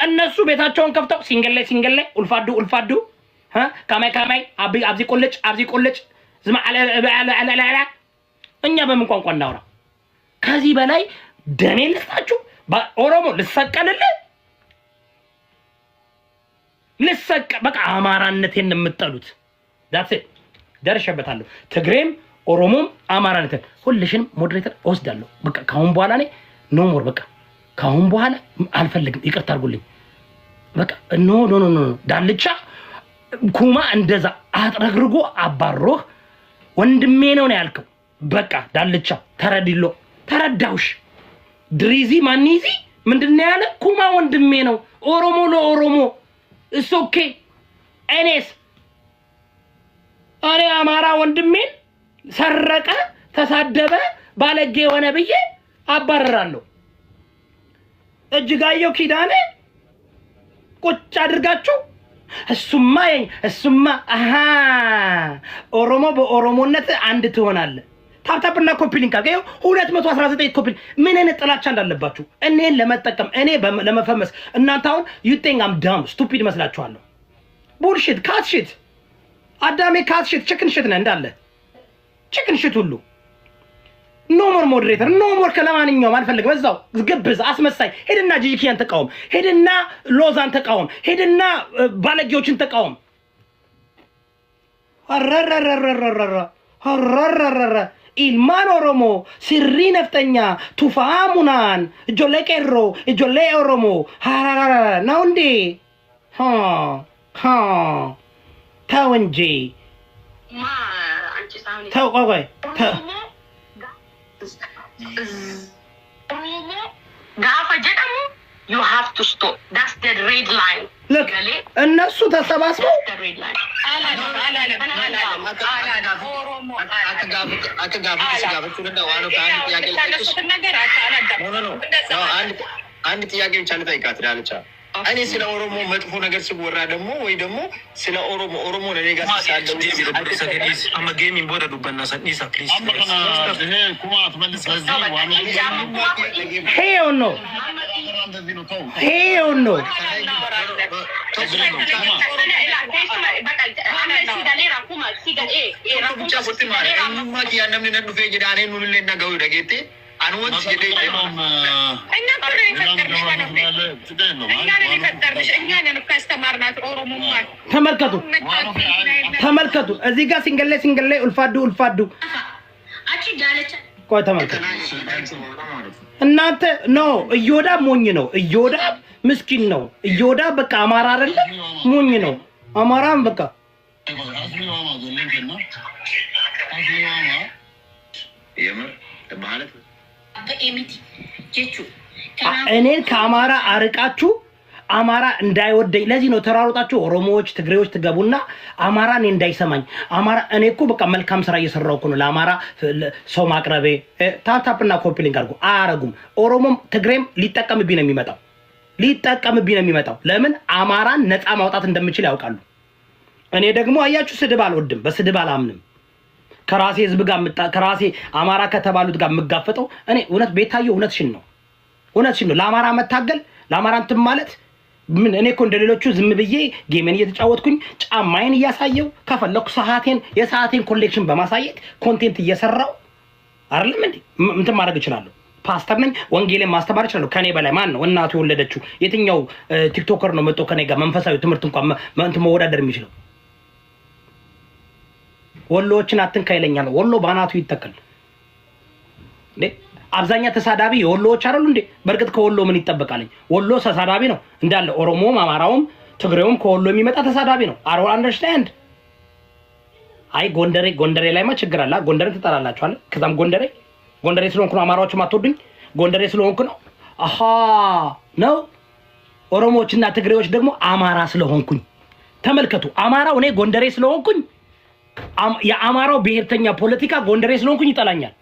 እነሱ ቤታቸውን ከፍተው ሲንገለ ኡልፋዱ ካማይ አብዚ ቆልጭ ዝማ አለ እኛ በምን ቋንቋ እናውራ ከዚህ በላይ ደሜ ልስጣችሁ ኦሮሞ ልሰቀ በቃ አማራነቴን የምትጠሉት that's it ደርሸበታለሁ ትግሬም ኦሮሞም አማራነቴን ሁልሽንም ሞዴሬተር ወስዳለሁ በቃ ካሁን በኋላ እኔ ኖ ሞር በቃ ካሁን በኋላ አልፈልግም ይቅርታ አድርጉልኝ በቃ ኖ ዳልቻ ኩማ እንደዛ አጥረግርጎ አባሮህ ወንድሜ ነው ያልከው በቃ ዳልቻ ተረዳውሽ ድሪዚ ማኒዚ ምንድነው ያለ ኩማ ወንድሜ ነው ኦሮሞ ለኦሮሞ it's okay እኔስ አሬ አማራ ወንድሜን ሰረቀ ተሳደበ ባለጌ ሆነ ብዬ አባረራለሁ እጅጋየው ኪዳኔ ቁጭ አድርጋችሁ እሱማ ኦሮሞ በኦሮሞነት አንድ ትሆናለህ ታፕታፕና ኮፒ ሊንክ አገኘው 219 ኮፒ ምን እነ ጥላቻ እንዳለባችሁ እኔን ለመጠቀም እኔ ለመፈመስ እናንተ አሁን you think I'm dumb stupid መስላችኋለሁ bullshit cat shit አዳሜ cat shit chicken shit ነው እንዳለ chicken shit ሁሉ ኖ ሞር ሞዴሬተር ኖ ሞር ከለማንኛውም አልፈልግም እዛው ግብዝ አስመሳይ ሄድና ጂኪያን ተቃውም ሄድና ሎዛን ተቃውም ሄድና ባለጌዎችን ተቃውም አረረረረረረረረረ ኢልማን ኦሮሞ ሲሪ ነፍጠኛ ቱፋሙናን ጆሌ ቄሮ ጆሌ ኦሮሞ ነው እንዴ ተው እንጂ ተው ቆይ Gafa jedhamu you have to stop that's the red line look እነሱ ተሰባስበው አንድ ጥያቄ ብቻ ልጠይቃት ዳልቻ እኔ ስለ ኦሮሞ መጥፎ ነገር ሲወራ ደግሞ ወይ ደግሞ ስለ ኦሮሞ ለኔ ጋር ሲሳደው ሰገዲስ አመገም ይቦዳ ዱበና ሰዲስ አፕሊስ ይሄ ኩማት መልስ ለዚህ ዋኑ ሄው ነው ተመልከቱ እዚህ ጋር ሲንገለ ኡልፋዱ ቆይ ተመልከቱ እናንተ ነው እዮዳ ሞኝ ነው እዮዳ ምስኪን ነው እዮዳ በቃ አማራ አይደለ ሞኝ ነው አማራም በቃ እኔን ከአማራ አርቃችሁ አማራ እንዳይወደኝ ለዚህ ነው ተራሮጣችሁ ኦሮሞዎች ትግሬዎች ትገቡና አማራን እንዳይሰማኝ አማራ እኔ እኮ በቃ መልካም ስራ እየሰራው እኮ ነው ለአማራ ሰው ማቅረቤ ታፕታፕና ኮፒ ሊንክ አድርጉ አረጉም ኦሮሞም ትግሬም ሊጠቀምብኝ ነው የሚመጣው ለምን አማራን ነፃ ማውጣት እንደምችል ያውቃሉ እኔ ደግሞ አያችሁ ስድብ አልወድም በስድብ አላምንም ከራሴ ህዝብ ጋር ከራሴ አማራ ከተባሉት ጋር መጋፈጠው እኔ እውነት ቤታየው እውነትሽን ነው ለአማራ መታገል ለአማራ እንትን ማለት ምን እኔ እኮ እንደሌሎቹ ዝም ብዬ ጌሜን እየተጫወትኩኝ ጫማዬን እያሳየው ከፈለኩ የሰዓቴን ኮሌክሽን በማሳየት ኮንቴንት እየሰራው አይደለም እንዴ እንትን ማድረግ እችላለሁ ፓስተር ነኝ ወንጌልን ማስተማር እችላለሁ ከኔ በላይ ማን ነው እናቱ የወለደችው የትኛው ቲክቶከር ነው መጥቶ ከኔ ጋር መንፈሳዊ ትምህርት እንኳን እንትን መወዳደር የሚችለው ወሎዎችን አትንካ ይለኛል። ወሎ ባናቱ ይተከል እንዴ? አብዛኛ ተሳዳቢ የወሎዎች አይደሉ እንዴ? በርግጥ ከወሎ ምን ይጠበቃልኝ? ወሎ ተሳዳቢ ነው እንዳለ። ኦሮሞም፣ አማራውም፣ ትግሬውም ከወሎ የሚመጣ ተሳዳቢ ነው። አሮ አንደርስታንድ። አይ ጎንደሬ ላይማ ችግር አለ። ጎንደሬ ትጠላላችኋል። ከዛም ጎንደሬ ስለሆንኩ ነው አማራዎችም አትወዱኝ። ጎንደሬ ስለሆንኩ ነው አሃ ነው። ኦሮሞዎችና ትግሬዎች ደግሞ አማራ ስለሆንኩኝ ተመልከቱ። አማራው እኔ ጎንደሬ ስለሆንኩኝ የአማራው ብሔርተኛ ፖለቲካ ጎንደሬ ስለሆንኩኝ ይጠላኛል።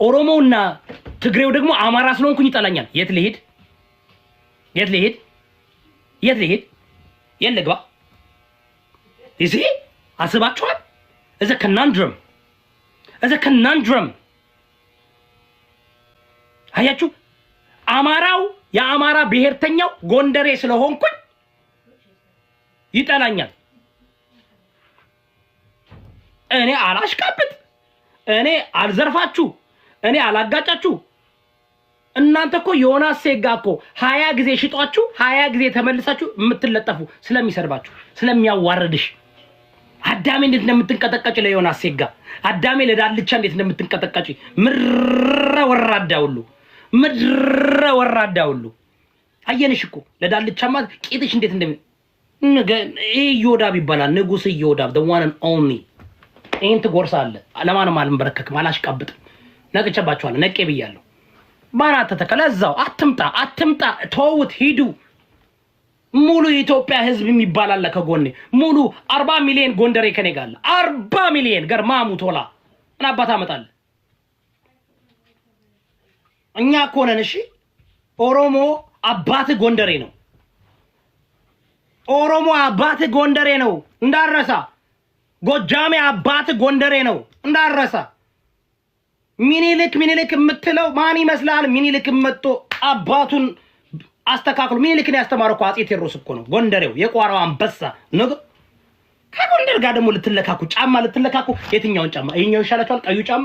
ኦሮሞውና ትግሬው ደግሞ አማራ ስለሆንኩኝ ይጠላኛል። የት ልሄድ? ልግባ? ይሄ አስባችኋል? እዛ ከናንድረም አያችሁ። አማራው የአማራ ብሔርተኛው ጎንደሬ ስለሆንኩኝ ይጠላኛል። እኔ አላሽቃብጥ፣ እኔ አልዘርፋችሁ፣ እኔ አላጋጫችሁ። እናንተ እኮ ዮናስ ሴጋ እኮ 20 ጊዜ ሽጧችሁ 20 ጊዜ ተመልሳችሁ የምትለጠፉ ስለሚሰርባችሁ ስለሚያዋርድሽ። አዳሜ እንዴት እንደምትንቀጠቀጭ ለዮናስ ሴጋ፣ አዳሜ ለዳልቻ እንዴት እንደምትንቀጠቀጭ ምድረ ወራዳ ሁሉ አየንሽ እኮ። ለዳልቻማ ቂጥሽ እንዴት ኢዮዳብ ይባላል። ንጉስ ኢዮዳብ the one and only። ይሄን ትጎርሳለህ። ለማንም አልንበረከክም፣ አላሽቃብጥም። ነቅቼባችኋለሁ፣ ነቄ ብያለሁ። ባናተ ተከለዛው አትምጣ፣ ተውት፣ ሂዱ። ሙሉ የኢትዮጵያ ህዝብ የሚባል አለ ከጎኔ። ሙሉ 40 ሚሊዮን ጎንደሬ ከኔ ጋር አለ። 40 ሚሊዮን ገርማሙ ቶላ እና አባት አመጣለህ። እኛ እኮ ነን። እሺ ኦሮሞ አባት ጎንደሬ ነው። ኦሮሞ አባት ጎንደሬ ነው እንዳረሳ። ጎጃሜ አባት ጎንደሬ ነው እንዳረሳ። ሚኒልክ የምትለው ማን ይመስላል? ሚኒልክ መጥቶ አባቱን አስተካክሉ። ሚኒልክን ያስተማረው አፄ ቴዎድሮስ እኮ ነው። ጎንደሬው የቋራው አንበሳ ነው። ከጎንደር ጋር ደግሞ ጫማ ልትለካኩ። የትኛውን ጫማ? ይሄኛው ይሻላችኋል? ቀዩ ጫማ።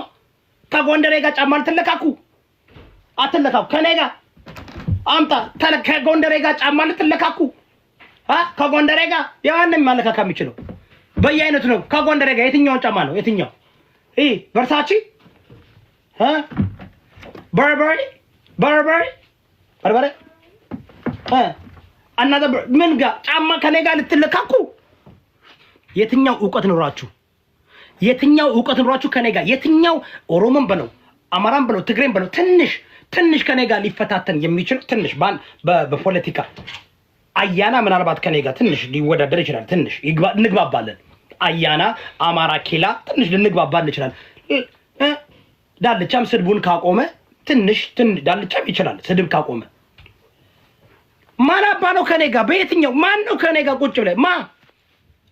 ከጎንደሬ ጋር ጫማ ልትለካኩ አትለካኩ። ከኔ ጋር አምጣ። ከጎንደሬ ጋር ጫማ ልትለካኩ ከጎንደሬ ጋር ያንን ማለካካ የሚችለው በየአይነቱ ነው። ከጎንደሬ ጋር የትኛውን ጫማ ነው? የትኛው? ቨርሳቺ በርበሬ አናዘ ምን ጋር ጫማ ከኔ ጋር ልትለካኩ? የትኛው ዕውቀት ኖራችሁ? ከኔ ጋር የትኛው ኦሮሞን በለው አማራን በለው ትግሬን በለው ትንሽ ከኔ ጋር ሊፈታተን የሚችል ትንሽ በፖለቲካ አያና ምናልባት ከኔ ጋር ትንሽ ሊወዳደር ይችላል። ትንሽ እንግባባለን። አያና አማራ ኬላ ትንሽ ልንግባባ እንችላለን። ዳልቻም ስድቡን ካቆመ ትንሽ ዳልቻም ይችላል ስድብ ካቆመ። ማን አባ ነው ከኔ ጋር? በየትኛው ማን ነው ከኔ ጋር ቁጭ ብለህ?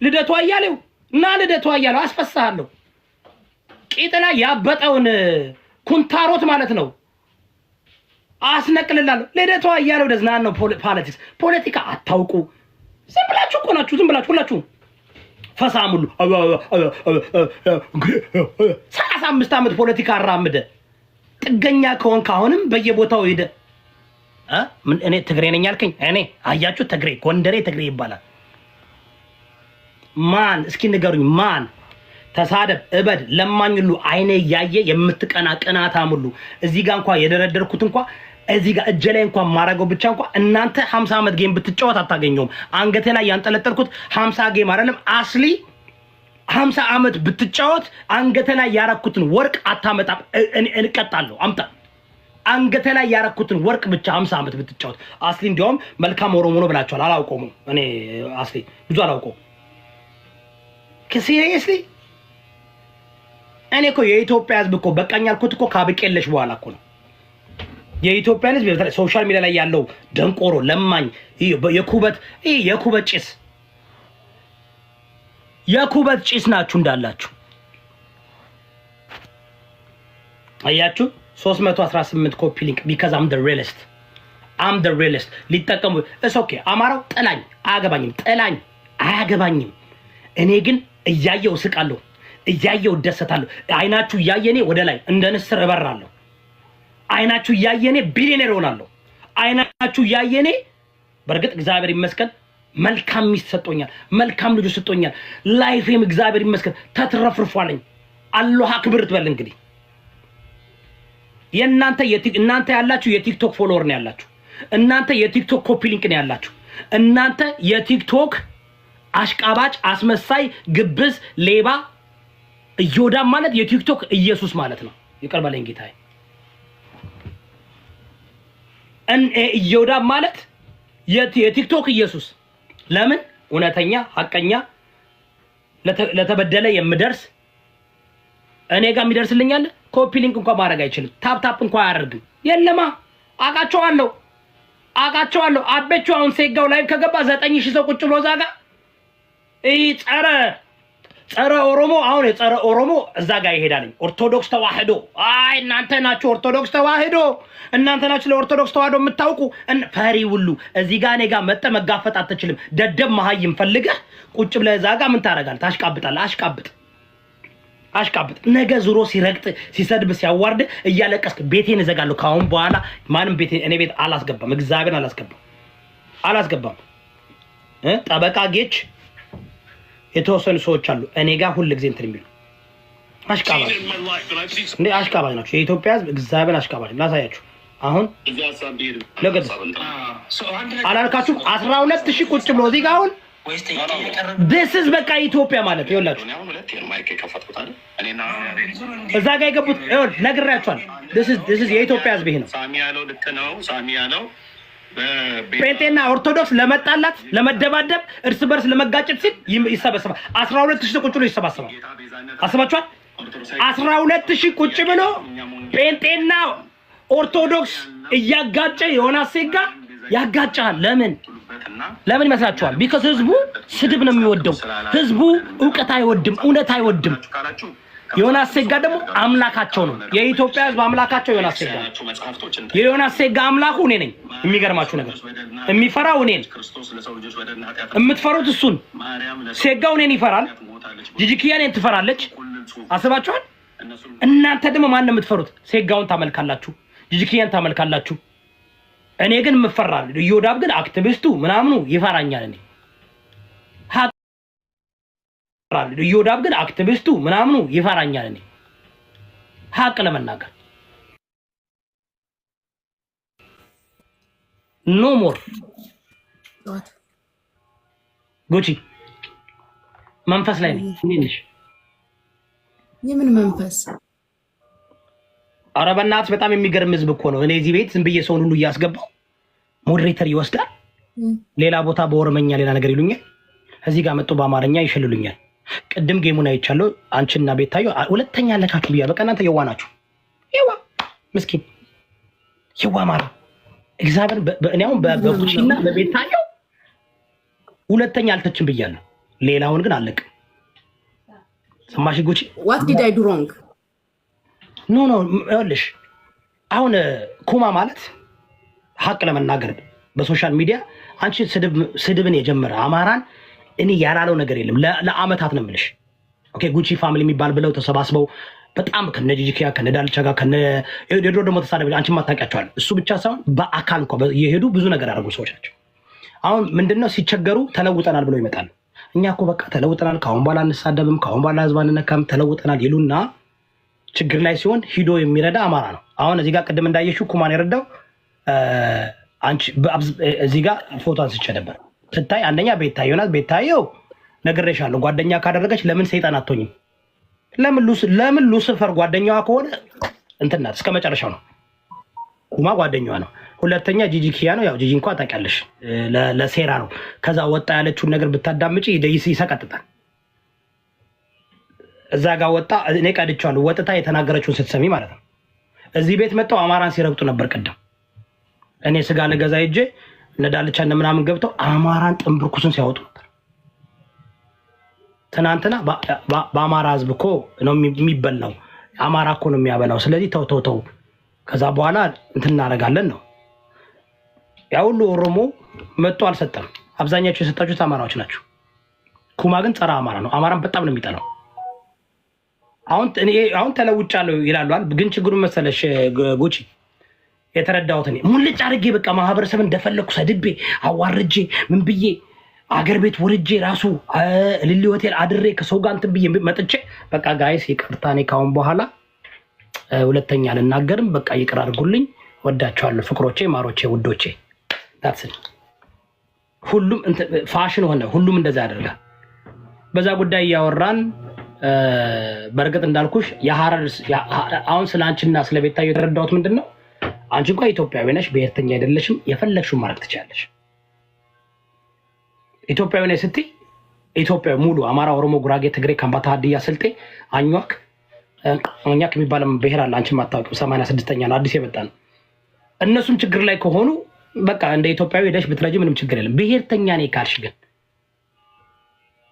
ልደቱ አያሌው እና ልደቱ አያሌው አስፈሳለሁ። ቂጥላ ያበጠውን ኩንታሮት ማለት ነው አስነቅልላለሁ። ልደቱ አያሌው ደዝናን ነው ፖለቲካ አታውቁ። ዝም ብላችሁ እኮ ናችሁ። ዝም ብላችሁ ሁላችሁ ፈሳም ሁሉ 35 ዓመት ፖለቲካ አራምደ ጥገኛ ከሆንክ አሁንም በየቦታው ሄደ። እኔ ትግሬ ነኝ አልከኝ። እኔ አያችሁ ትግሬ ጎንደሬ ትግሬ ይባላል። ማን እስኪ ንገሩኝ? ማን ተሳደብ እበድ ለማኝ ሁሉ አይኔ ያየ የምትቀና ቅናታም ሁሉ እዚህ ጋር እንኳን የደረደርኩት እንኳን እዚህ ጋር እጄ ላይ እንኳን ማረገው ብቻ እንኳን እናንተ 50 ዓመት ጌም ብትጫወት አታገኘውም። አንገቴ ላይ ያንጠለጠልኩት 50 ጌም አይደለም አስሊ 50 ዓመት ብትጫወት አንገቴ ላይ ያረኩትን ወርቅ አታመጣም። እንቀጣለሁ። አምጣ አንገቴ ላይ ያረኩትን ወርቅ ብቻ 50 ዓመት ብትጫወት። አስሊ እንዲያውም መልካም ኦሮሞ ነው ብላችኋል። አላውቀውም እኔ አስሊ ብዙ አላውቀውም። ከሲሪየስሊ እኔ እኮ የኢትዮጵያ ህዝብ እኮ በቃኝ ያልኩት እኮ ካብቄለሽ በኋላ እኮ ነው። የኢትዮጵያ ህዝብ ሶሻል ሚዲያ ላይ ያለው ደንቆሮ ለማኝ የኩበት ጭስ ናችሁ እንዳላችሁ አያችሁ። 318 ኮፒ ሊንክ because I'm the realist ሊጠቀሙ ኦኬ። አማራው ጥላኝ አያገባኝም። እኔ ግን እያየው ስቃለሁ፣ እያየው ደሰታለሁ። አይናችሁ እያየኔ ወደ ላይ እንደ ንስር እበራለሁ። አይናችሁ እያየኔ ቢሊየነር ሆናለሁ። አይናችሁ እያየኔ በርግጥ እግዚአብሔር ይመስገን መልካም ሚስት ሰጥቶኛል፣ መልካም ልጅ ሰጥቶኛል። ላይፌም እግዚአብሔር ይመስገን ተትረፍርፏልኝ። አላህ አክብር ትበል። እንግዲህ እናንተ ያላችሁ የቲክቶክ ፎሎወር ነው ያላችሁ። እናንተ የቲክቶክ ኮፒ ሊንክ ነው ያላችሁ። እናንተ የቲክቶክ አሽቃባጭ፣ አስመሳይ፣ ግብዝ፣ ሌባ እዮዳብ ማለት የቲክቶክ ኢየሱስ ማለት ነው። ይቅር በለኝ ጌታዬ። እዮዳብ ማለት የቲክቶክ ኢየሱስ። ለምን? እውነተኛ ሐቀኛ፣ ለተበደለ የምደርስ እኔ ጋር የሚደርስልኛል። ኮፒ ሊንክ እንኳን ማድረግ አይችልም። ታፕ እንኳን አያደርግም። የለማ አውቃቸዋለሁ። አቤቹ አሁን ሴጋው ላይ ከገባ 9000 ሰው ቁጭ ብሎ እዛ ጋር ጸረ ኦሮሞ አሁን የጸረ ኦሮሞ እዛ ጋር ይሄዳልኝ። ኦርቶዶክስ ተዋህዶ እናንተ ናችሁ ኦርቶዶክስ ተዋህዶ፣ እናንተ ናችሁ ለኦርቶዶክስ ተዋህዶ የምታውቁ ፈሪ ሁሉ እዚህ ጋር እኔ ጋር መጠ መጋፈጥ አትችልም። ደደብ መሀይም ፈልገህ ቁጭ ብለህ እዛ ጋር ምን ታደርጋለህ? ታሽቃብጣለህ። አሽቃብጥ። ነገ ዙሮ ሲረግጥ ሲሰድብ ሲያዋርድ እያለቀስክ ቤቴን እዘጋለሁ። ካሁን በኋላ ማንም እኔ ቤት አላስገባም። እግዚአብሔር አላስገባም። ጠበቃ ጌች የተወሰኑ ሰዎች አሉ እኔ ጋር ሁሉ ጊዜ እንትን የሚሉ አሽቃባጭ ናቸው። የኢትዮጵያ ሕዝብ እግዚአብሔር አሽቃባጭ ላሳያችሁ። አሁን ለገድ አላልካችሁ 12000 ቁጭ ብሎ እዚህ ጋር አሁን this is በቃ ኢትዮጵያ ማለት ይኸውላችሁ እዛ ጋር የገቡት ነግሬያችኋል። this is የኢትዮጵያ ሕዝብ ይሄ ነው። ጴንጤና ኦርቶዶክስ ለመጣላት ለመደባደብ እርስ በርስ ለመጋጨት ሲል ይሰበሰባል። 12000 ቁጭ ብሎ ይሰበሰባል። አስባችኋል? 12000 ቁጭ ብሎ ጴንጤና ኦርቶዶክስ እያጋጨ ዮናስ ሴጋ ያጋጫል። ለምን ይመስላችኋል? ቢኮዝ ህዝቡ ስድብ ነው የሚወደው። ህዝቡ እውቀት አይወድም፣ እውነት አይወድም። ዮናስ ሴጋ ደግሞ አምላካቸው ነው። የኢትዮጵያ ህዝብ አምላካቸው ዮናስ ሴጋ። የዮናስ ሴጋ አምላኩ እኔ ነኝ። የሚገርማችሁ ነገር የሚፈራው እኔን፣ የምትፈሩት እሱን። ሴጋው እኔን ይፈራል፣ ጂጂኪያ እኔን ትፈራለች። አስባችኋል? እናንተ ደግሞ ማን ነው የምትፈሩት? ሴጋውን ታመልካላችሁ፣ ጂጂኪያን ታመልካላችሁ። እኔ ግን የምፈራለሁ። እዮዳብ ግን አክቲቪስቱ ምናምኑ ይፈራኛል። እኔ እዮዳብ ግን አክቲቪስቱ ምናምኑ ይፈራኛል። እኔ ሀቅ ለመናገር ኖ ሞር ጉቺ መንፈስ ላይ ነኝ። እንዴት? የምን መንፈስ? ኧረ በእናትህ በጣም የሚገርም ህዝብ እኮ ነው። እኔ እዚህ ቤት ዝም ብዬ ሰውን ሁሉ እያስገባው ሞዴሬተር ይወስዳል። ሌላ ቦታ በኦሮመኛ ሌላ ነገር ይሉኛል። እዚህ ጋር መጥቶ በአማርኛ ይሸልሉኛል። ቅድም ጌሙን አይቻለሁ። አንቺና ቤታዮ ሁለተኛ አለካክ ብያ። በቃ እናንተ የዋ ናችሁ። የዋ ምስኪን የዋ ማራ እግዚአብሔር እኔ አሁን በጉቺና በቤታዮ ሁለተኛ አልተችም ብያለሁ። ሌላውን ግን አለቅ። ሰማሽ ጉቺ? what did I do wrong? ኖ ይኸውልሽ አሁን ኩማ ማለት ሀቅ ለመናገር በሶሻል ሚዲያ አንቺ ስድብን የጀመረ አማራን እኔ ያላለው ነገር የለም። ለአመታት ነው የምልሽ። ኦኬ ጉቺ ፋሚሊ የሚባል ብለው ተሰባስበው በጣም ከነጂጂኪያ ከነዳልቻ ጋር የድሮ ደግሞ ተሳደብ አንቺ ማታውቂያቸዋል። እሱ ብቻ ሳይሆን በአካል እንኳን የሄዱ ብዙ ነገር ያደረጉ ሰዎች ናቸው። አሁን ምንድነው ሲቸገሩ ተለውጠናል ብለው ይመጣሉ። እኛ እኮ በቃ ተለውጠናል፣ ካሁን በኋላ አንሳደብም፣ ካሁን በኋላ ህዝብ አንነካም፣ ተለውጠናል ይሉና ችግር ላይ ሲሆን ሂዶ የሚረዳ አማራ ነው። አሁን እዚህ ጋር ቅድም እንዳየሽው ኩማን የረዳው አንቺ እዚህ ጋር ፎቶ አንስቼ ነበር። ስታይ አንደኛ ቤታዮ ናት። ቤታዮ ነግሬሻለሁ፣ ጓደኛ ካደረገች ለምን ሰይጣን አትሆኝም? ለምን ሉሲፈር ጓደኛዋ ከሆነ እንትን ናት፣ እስከ መጨረሻው ነው። ኩማ ጓደኛዋ ነው። ሁለተኛ ጂጂኪያ ነው። ያው ጂጂ እንኳን ታውቂያለሽ ለሴራ ነው። ከዛ ወጣ ያለችውን ነገር ብታዳምጪ ይሰቀጥጣል። እዛ ጋር ወጣ እኔ ቀድቻለሁ። ወጥታ የተናገረችውን ስትሰሚ ማለት ነው። እዚህ ቤት መጣው አማራን ሲረግጡ ነበር። ቅድም እኔ ስጋ ለገዛ ሄጄ ነዳልቻ ምናምን ገብተው አማራን ጥንብርኩስን ሲያወጡ ነበር። ትናንትና በአማራ ህዝብ እኮ ነው የሚበላው፣ አማራ እኮ ነው የሚያበላው። ስለዚህ ተው ከዛ በኋላ እንትን እናደርጋለን ነው። ያ ሁሉ ኦሮሞ መጥቶ አልሰጠም። አብዛኛቸው የሰጣችሁት አማራዎች ናቸው። ኩማ ግን ጸረ አማራ ነው። አማራን በጣም ነው የሚጠላው። አሁን ተለውጫለሁ ይላሉ። ግን ችግሩ መሰለሽ ጉቺ የተረዳሁት እኔ ሙልጭ አድርጌ በቃ ማህበረሰብ እንደፈለኩ ሰድቤ አዋርጄ ምን ብዬ አገር ቤት ወርጄ ራሱ ልሊ ሆቴል አድሬ ከሰው ጋር እንትን ብዬ መጥቼ በቃ ጋይስ ይቅርታ እኔ ካሁን በኋላ ሁለተኛ አልናገርም፣ በቃ ይቅር አድርጉልኝ፣ ወዳቸዋለሁ፣ ፍቅሮቼ፣ ማሮቼ፣ ውዶቼ። ታትስ ሁሉም ፋሽን ሆነ፣ ሁሉም እንደዛ ያደርጋል። በዛ ጉዳይ እያወራን በርግጥ እንዳልኩሽ አሁን ስለ አንቺና ስለ ቤታዮ የተረዳሁት ምንድነው፣ አንቺ እንኳን ኢትዮጵያዊ ነሽ፣ ብሔርተኛ አይደለሽም፣ የፈለግሽውን ማድረግ ትችላለሽ። ኢትዮጵያዊ ነሽ ስትይ ኢትዮጵያዊ ሙሉ አማራ፣ ኦሮሞ፣ ጉራጌ፣ ትግሬ፣ ከምባታ፣ ሀዲያ፣ ስልጤ፣ አኟክ የሚባል ብሔር አለ፣ አንቺ የማታውቂው 86ኛ ነው፣ አዲስ የመጣ ነው። እነሱም ችግር ላይ ከሆኑ በቃ እንደ ኢትዮጵያዊ ሄደሽ ብትረጂ ምንም ችግር የለም። ብሔርተኛ ነኝ ካልሽ ግን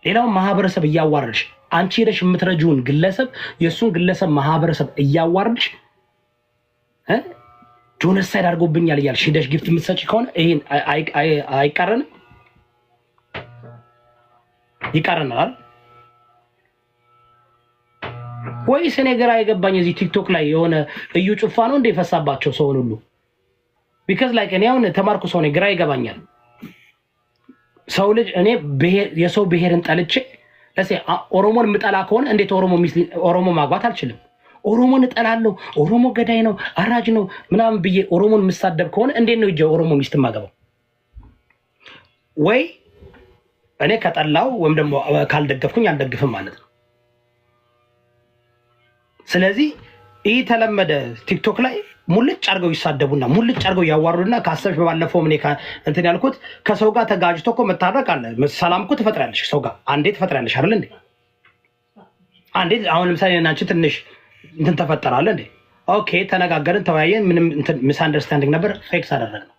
ሌላውን ማህበረሰብ እያዋረድሽ አንቺ ሄደሽ የምትረጂውን ግለሰብ የእሱን ግለሰብ ማህበረሰብ እያዋረድሽ ጆኖሳይድ አድርጎብኛል እያልሽ ሄደሽ ጊፍት የምትሰጪ ከሆነ ይሄን አይቃረንም? ይቃረናል ወይስ እኔ ግራ የገባኝ እዚህ ቲክቶክ ላይ የሆነ እዩ ጩፋ ነው እንደ የፈሳባቸው ሰውን ሁሉ ቢካዝ ላይክ እኔ አሁን ተማርኩ ሰው ነኝ፣ ግራ ይገባኛል። ሰው ልጅ እኔ የሰው ብሔርን ጠልቼ ኦሮሞን ምጠላ ከሆነ እንዴት ኦሮሞ ማግባት አልችልም? ኦሮሞን እጠላለሁ፣ ኦሮሞ ገዳይ ነው፣ አራጅ ነው ምናምን ብዬ ኦሮሞን የምሳደብ ከሆነ እንዴት ነው ኦሮሞ ሚስት ማገባው? ወይ እኔ ከጠላው ወይም ደግሞ ካልደገፍኩኝ አልደግፍም ማለት ነው። ስለዚህ ይህ ተለመደ። ቲክቶክ ላይ ሙልጭ አድርገው ይሳደቡና ሙልጭ አድርገው ያዋሩና ካሰብሽ ባለፈው ምን እንትን ያልኩት ከሰው ጋር ተጋጅቶ እኮ መታረቅ አለ። ሰላም እኮ ትፈጥራለሽ፣ ሰው ጋር አንዴ ትፈጥራለሽ አይደል እንዴ? አንዴ አሁን ለምሳሌ እናንቺ ትንሽ እንትን ተፈጠራለ እንዴ? ኦኬ ተነጋገርን፣ ተወያየን፣ ምንም እንትን ሚስ አንደርስታንዲንግ ነበር፣ ፌክስ አደረግነው።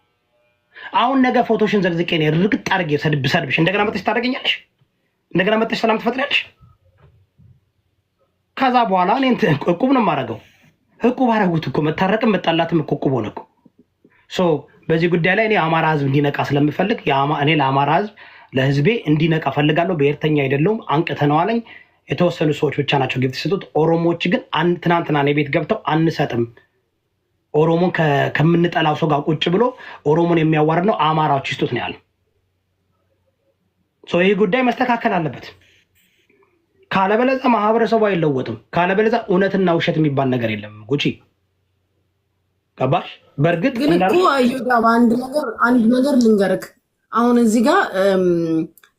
አሁን ነገ ፎቶሽን ዘግዝቄ ነው ርግጥ አድርጌ ሰድብሽ እንደገና መጥተሽ ታደርገኛለሽ፣ እንደገና መጥተሽ ሰላም ትፈጥሪያለሽ። ከዛ በኋላ እኔ እቁብ ነው የማደርገው። እቁብ አደረጉት እኮ መታረቅም መጣላትም እኮ እቁብ ሆነ እኮ። ሶ በዚህ ጉዳይ ላይ እኔ አማራ ህዝብ እንዲነቃ ስለምፈልግ እኔ ለአማራ ህዝብ ለህዝቤ እንዲነቃ ፈልጋለሁ። ብሔርተኛ አይደለሁም። አንቅተነዋለኝ። የተወሰኑ ሰዎች ብቻ ናቸው ጊፍት ሲሰጡት። ኦሮሞዎች ግን ትናንትና እኔ ቤት ገብተው አንሰጥም፣ ኦሮሞን ከምንጠላው ሰው ጋር ቁጭ ብሎ ኦሮሞን የሚያዋርድ ነው አማራዎች ይስጡት ነው ያለው። ይህ ጉዳይ መስተካከል አለበት። ካለበለዛ ማህበረሰቡ አይለወጥም። ካለበለዛ እውነትና ውሸት የሚባል ነገር የለም። ጉቺ ገባሽ? በእርግጥ ግን እኮ አዩዳ አንድ ነገር ልንገርክ። አሁን እዚህ ጋር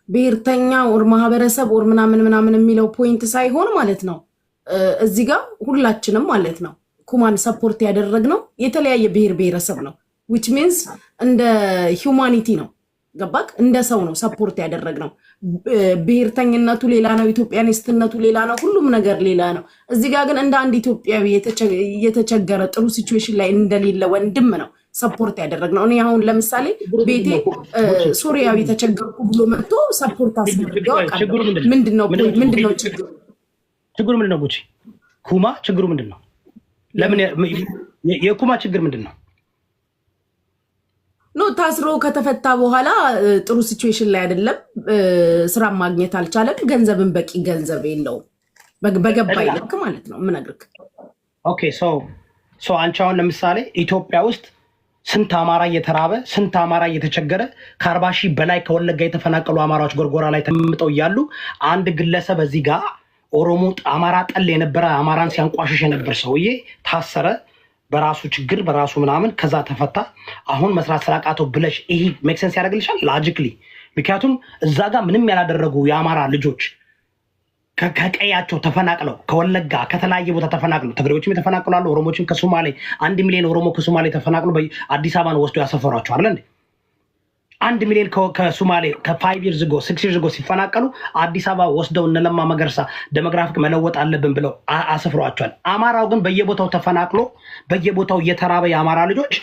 ብሔርተኛ ኦር ማህበረሰብ ኦር ምናምን የሚለው ፖይንት ሳይሆን ማለት ነው እዚህ ጋር ሁላችንም ማለት ነው ኩማን ሰፖርት ያደረግነው የተለያየ ብሔር ብሔረሰብ ነው። which means እንደ ሂውማኒቲ ነው። ገባክ? እንደ ሰው ነው ሰፖርት ያደረግነው። ብሔርተኝነቱ ሌላ ነው፣ ኢትዮጵያኒስትነቱ ሌላ ነው፣ ሁሉም ነገር ሌላ ነው። እዚህ ጋር ግን እንደ አንድ ኢትዮጵያዊ የተቸገረ ጥሩ ሲቹዌሽን ላይ እንደሌለ ወንድም ነው ሰፖርት ያደረግነው። እኔ አሁን ለምሳሌ ቤቴ ሶሪያዊ ተቸገርኩ ብሎ መጥቶ ሰፖርት አስደርገው ምንድነው ችግሩ? ችግሩ ምንድነው? ጉቺ ኩማ ችግሩ ምንድነው? ለምን የኩማ ችግር ምንድነው? ኖ ታስሮ ከተፈታ በኋላ ጥሩ ሲቹዌሽን ላይ አይደለም፣ ስራ ማግኘት አልቻለም፣ ገንዘብን በቂ ገንዘብ የለውም። በገባይ ልክ ማለት ነው የምነግርህ። ኦኬ ሶ አንቺ አሁን ለምሳሌ ኢትዮጵያ ውስጥ ስንት አማራ እየተራበ ስንት አማራ እየተቸገረ ከ40 ሺህ በላይ ከወለጋ የተፈናቀሉ አማራዎች ጎርጎራ ላይ ተቀምጠው እያሉ አንድ ግለሰብ እዚህ ጋር ኦሮሞ አማራ ጠል የነበረ አማራን ሲያንቋሽሽ የነበር ሰውዬ ታሰረ፣ በራሱ ችግር በራሱ ምናምን፣ ከዛ ተፈታ። አሁን መስራት ስላቃተው ብለሽ ይሄ ሜክ ሴንስ ያደርግልሻል ላጂክሊ? ምክንያቱም እዛ ጋር ምንም ያላደረጉ የአማራ ልጆች ከቀያቸው ተፈናቅለው ከወለጋ ከተለያየ ቦታ ተፈናቅለው፣ ትግሬዎችም የተፈናቅሉ አሉ፣ ኦሮሞችም ከሶማሌ 1 ሚሊዮን ኦሮሞ ከሶማሌ ተፈናቅለው አዲስ አበባን ወስዶ ያሰፈሯቸው አለ እንዴ? 1 ሚሊዮን ከሶማሌ ከ5 years ago 6 years ago ሲፈናቀሉ አዲስ አበባ ወስደው እነለማ መገርሳ ዴሞግራፊክ መለወጥ አለብን ብለው አሰፍሯቸዋል። አማራው ግን በየቦታው ተፈናቅሎ በየቦታው እየተራበ የአማራ ልጆች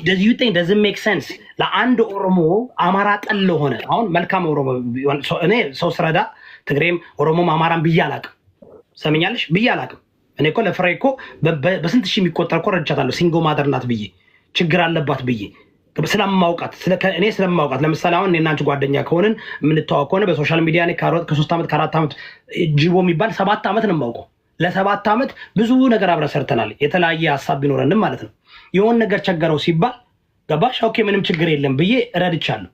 does you think doesn't make sense ለአንድ ኦሮሞ አማራ ጠል ሆነ። አሁን መልካም ኦሮሞ እኔ ሰው ስረዳ ትግሬም ኦሮሞም አማራም ብዬ አላቅም። ሰምኛለሽ? ብዬ አላቅም። እኔ እኮ ለፍሬ እኮ በስንት ሺህ የሚቆጠር እኮ ረድቻታለሁ። ሲንጎ ማደር ናት ብዬ ችግር አለባት ብዬ ስለማውቃት እኔ ስለማውቃት። ለምሳሌ አሁን እኔና አንቺ ጓደኛ ከሆንን የምንተዋወቅ ከሆነ በሶሻል ሚዲያ ላይ ከ3 ዓመት ከ4 ዓመት ጅቦ የሚባል 7 ዓመት ነው የማውቀው። ለ7 ዓመት ብዙ ነገር አብረን ሰርተናል። የተለያየ ሀሳብ ቢኖረንም ማለት ነው። የሆነ ነገር ቸገረው ሲባል ገባሽ? ኦኬ ምንም ችግር የለም ብዬ ረድቻለሁ።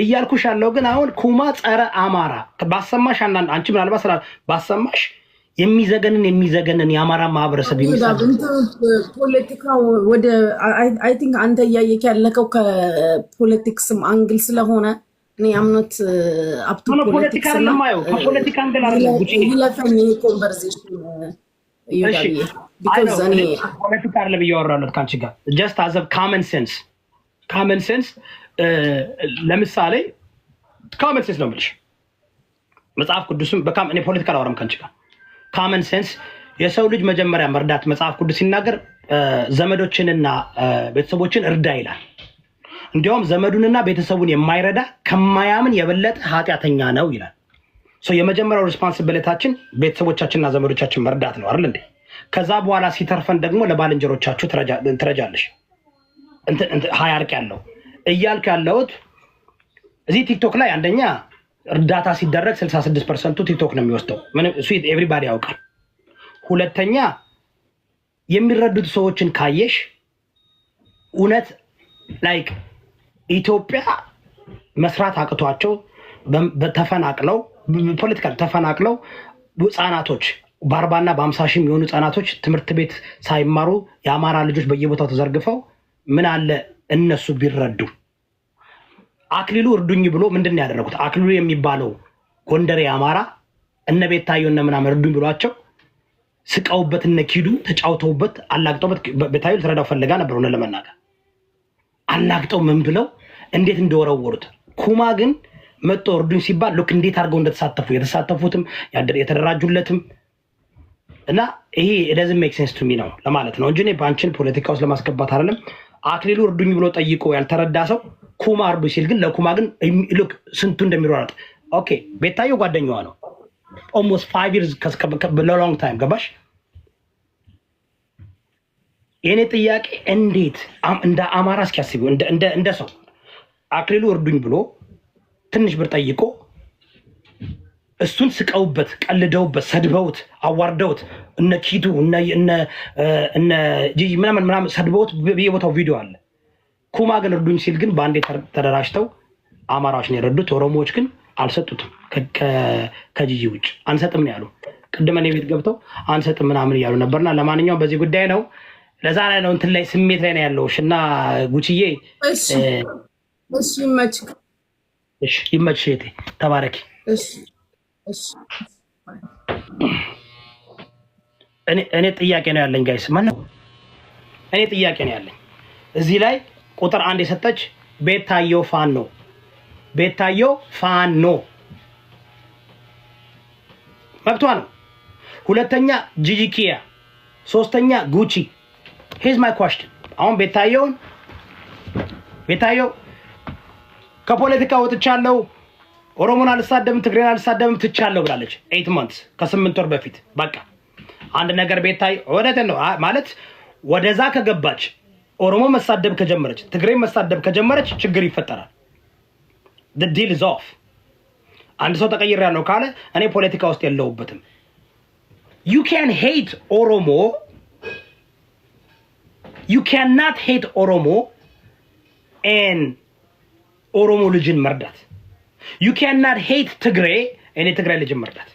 እያልኩሽ ያለው ግን አሁን ኩማ ጸረ አማራ ባሰማሽ አንቺ ምናልባት ባሰማሽ የሚዘገንን የአማራ ማህበረሰብ ፖለቲካው ወደ አይ ቲንክ አንተ እያየክ ያለከው ከፖለቲክስም አንግል ስለሆነ እኔ አምኖት አፕቱ ፖለቲካ ለማየው ከፖለቲካ አንግል አይደለም ጉቺ ይለፈኝ ኮንቨርሴሽን ይላል because እኔ ፖለቲካ አይደለም እያወራሁት ካንቺ ጋር just as a common sense ለምሳሌ common sense ነው የምልሽ መጽሐፍ ቅዱስም በካም እኔ ፖለቲካ አላወራም ካንቺ ጋር common sense የሰው ልጅ መጀመሪያ መርዳት መጽሐፍ ቅዱስ ሲናገር ዘመዶችንና ቤተሰቦችን እርዳ ይላል እንዲያውም ዘመዱንና ቤተሰቡን የማይረዳ ከማያምን የበለጠ ኃጢአተኛ ነው ይላል ሶ የመጀመሪያው ሪስፖንሲቢሊቲያችን ቤተሰቦቻችንና ዘመዶቻችን መርዳት ነው አይደል እንዴ ከዛ በኋላ ሲተርፈን ደግሞ ለባልንጀሮቻችሁ ትረጃለሽ እንት ሃያርቅ ያለው እያልኩ ያለውት እዚህ ቲክቶክ ላይ አንደኛ እርዳታ ሲደረግ 66% ቲክቶክ ነው የሚወስደው ምን እሱ ኤቭሪባዲ ያውቃል ሁለተኛ የሚረዱት ሰዎችን ካየሽ እውነት ላይክ ኢትዮጵያ መስራት አቅቷቸው በተፈናቅለው ፖለቲካል ተፈናቅለው ህፃናቶች በ40 እና በ50 ሺህ የሚሆኑ ህፃናቶች ትምህርት ቤት ሳይማሩ የአማራ ልጆች በየቦታው ተዘርግፈው ምን አለ እነሱ ቢረዱ አክሊሉ እርዱኝ ብሎ ምንድነው ያደረጉት አክሊሉ የሚባለው ጎንደሬ አማራ እነ ቤታዮ እነ ምናምን እርዱኝ ብሏቸው ስቃውበት እነ ኪዱ ተጫውተውበት አላግጠውበት ቤታዮ ተረዳው ፈልጋ ነበር ነው ለመናገር አላግጠው ምን ብለው እንዴት እንደወረወሩት ኩማ ግን መጥቶ እርዱኝ ሲባል ሉክ እንዴት አድርገው እንደተሳተፉ የተሳተፉትም የተደራጁለትም እና ይሄ it doesn't make sense to me ነው ለማለት ነው እንጂ እኔ ባንቺን ፖለቲካ ውስጥ ለማስገባት አይደለም አክሊሉ እርዱኝ ብሎ ጠይቆ ያልተረዳ ሰው ኩማ እርዱ ሲል ግን ለኩማ ግን ሉክ ስንቱ እንደሚሯሯጥ ኦኬ ቤታዮ ጓደኛዋ ነው almost 5 years long time ገባሽ የኔ ጥያቄ እንዴት እንደ አማራ እስኪያስቡ እንደ ሰው አክሊሉ እርዱኝ ብሎ ትንሽ ብር ጠይቆ እሱን ስቀውበት ቀልደውበት ሰድበውት አዋርደውት እነ ኪዱ እነ ጂጂ ምናምን ሰድበውት በየቦታው ቪዲዮ አለ ኩማ ግን እርዱኝ ሲል ግን ባንዴ ተደራጅተው አማራዎች ነው የረዱት ኦሮሞዎች ግን አልሰጡትም ከጂጂ ውጭ አንሰጥም ያሉ ቅድም እኔ ቤት ገብተው አንሰጥም ምናምን ያሉ ነበርና ለማንኛውም በዚህ ጉዳይ ነው ለዛ ላይ ነው እንትን ላይ ስሜት ላይ ነው ያለውሽና ጉቺዬ እሺ ይመችሽ እቴ ተባረኪ እኔ ጥያቄ ነው ያለኝ ጋይስ ማን ነው እኔ ጥያቄ ነው ያለኝ እዚህ ላይ ቁጥር 1 የሰጠች ቤታዮ ፋኖ መብቷ ነው ሁለተኛ ጂጂኪያ ሶስተኛ ጉቺ here's my question አሁን ቤታዮ ከፖለቲካ ወጥቻለሁ ኦሮሞን አልሳደብም ትግሬን አልሳደብም ትቻለሁ ብላለች 8 months ከ8 ወር በፊት በቃ አንድ ነገር ቤታዮ ወደተ ነው ማለት ወደዛ ከገባች ኦሮሞ መሳደብ ከጀመረች ትግሬ መሳደብ ከጀመረች ችግር ይፈጠራል the deal is off አንድ ሰው ተቀይራ ነው ካለ እኔ ፖለቲካ ውስጥ የለውበትም you can hate ኦሮሞ you cannot hate ኦሮሞ and ኦሮሞ ልጅን መርዳት you cannot hate ትግሬ and ትግሬ ልጅን መርዳት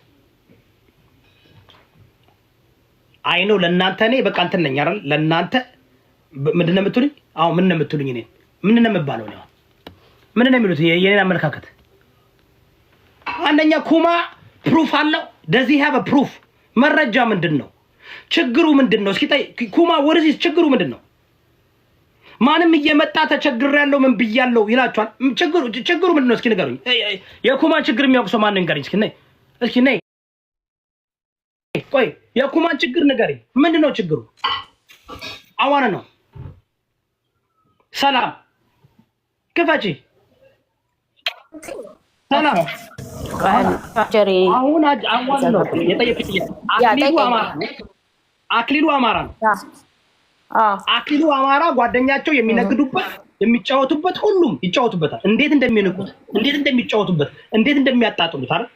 አይ ነው ለእናንተ እኔ በቃ እንትን ነኝ አይደል ለእናንተ ምንድነው የምትሉኝ አዎ ምን ነው የምትሉኝ እኔ ምን ነው የምባለው ነው ምን ነው የሚሉት የኔን አመለካከት አንደኛ ኩማ ፕሩፍ አለው does he have a proof መረጃ ምንድነው ችግሩ ምንድነው እስኪ ኩማ ወርዚ ችግሩ ምንድነው ማንም እየመጣ ተቸግር ያለው ምን ብያለው ይላችኋል ችግሩ ምንድነው እስኪ ንገሩኝ የኩማን ችግር የሚያውቅ ሰው ማን ንገሪኝ እስኪ ነይ ቆይ የኩማን ችግር ንገሪኝ ምንድነው ችግሩ አዋና ነው ሰላም ክፈቺ ሰላም አሁን አዋና ነው የጠየቁት አክሊሉ አማራ ነው አክሊሉ አማራ ጓደኛቸው የሚነግዱበት የሚጫወቱበት ሁሉም ይጫወቱበታል እንዴት እንደሚንቁት እንዴት እንደሚጫወቱበት እንዴት እንደሚያጣጥሉት አይደል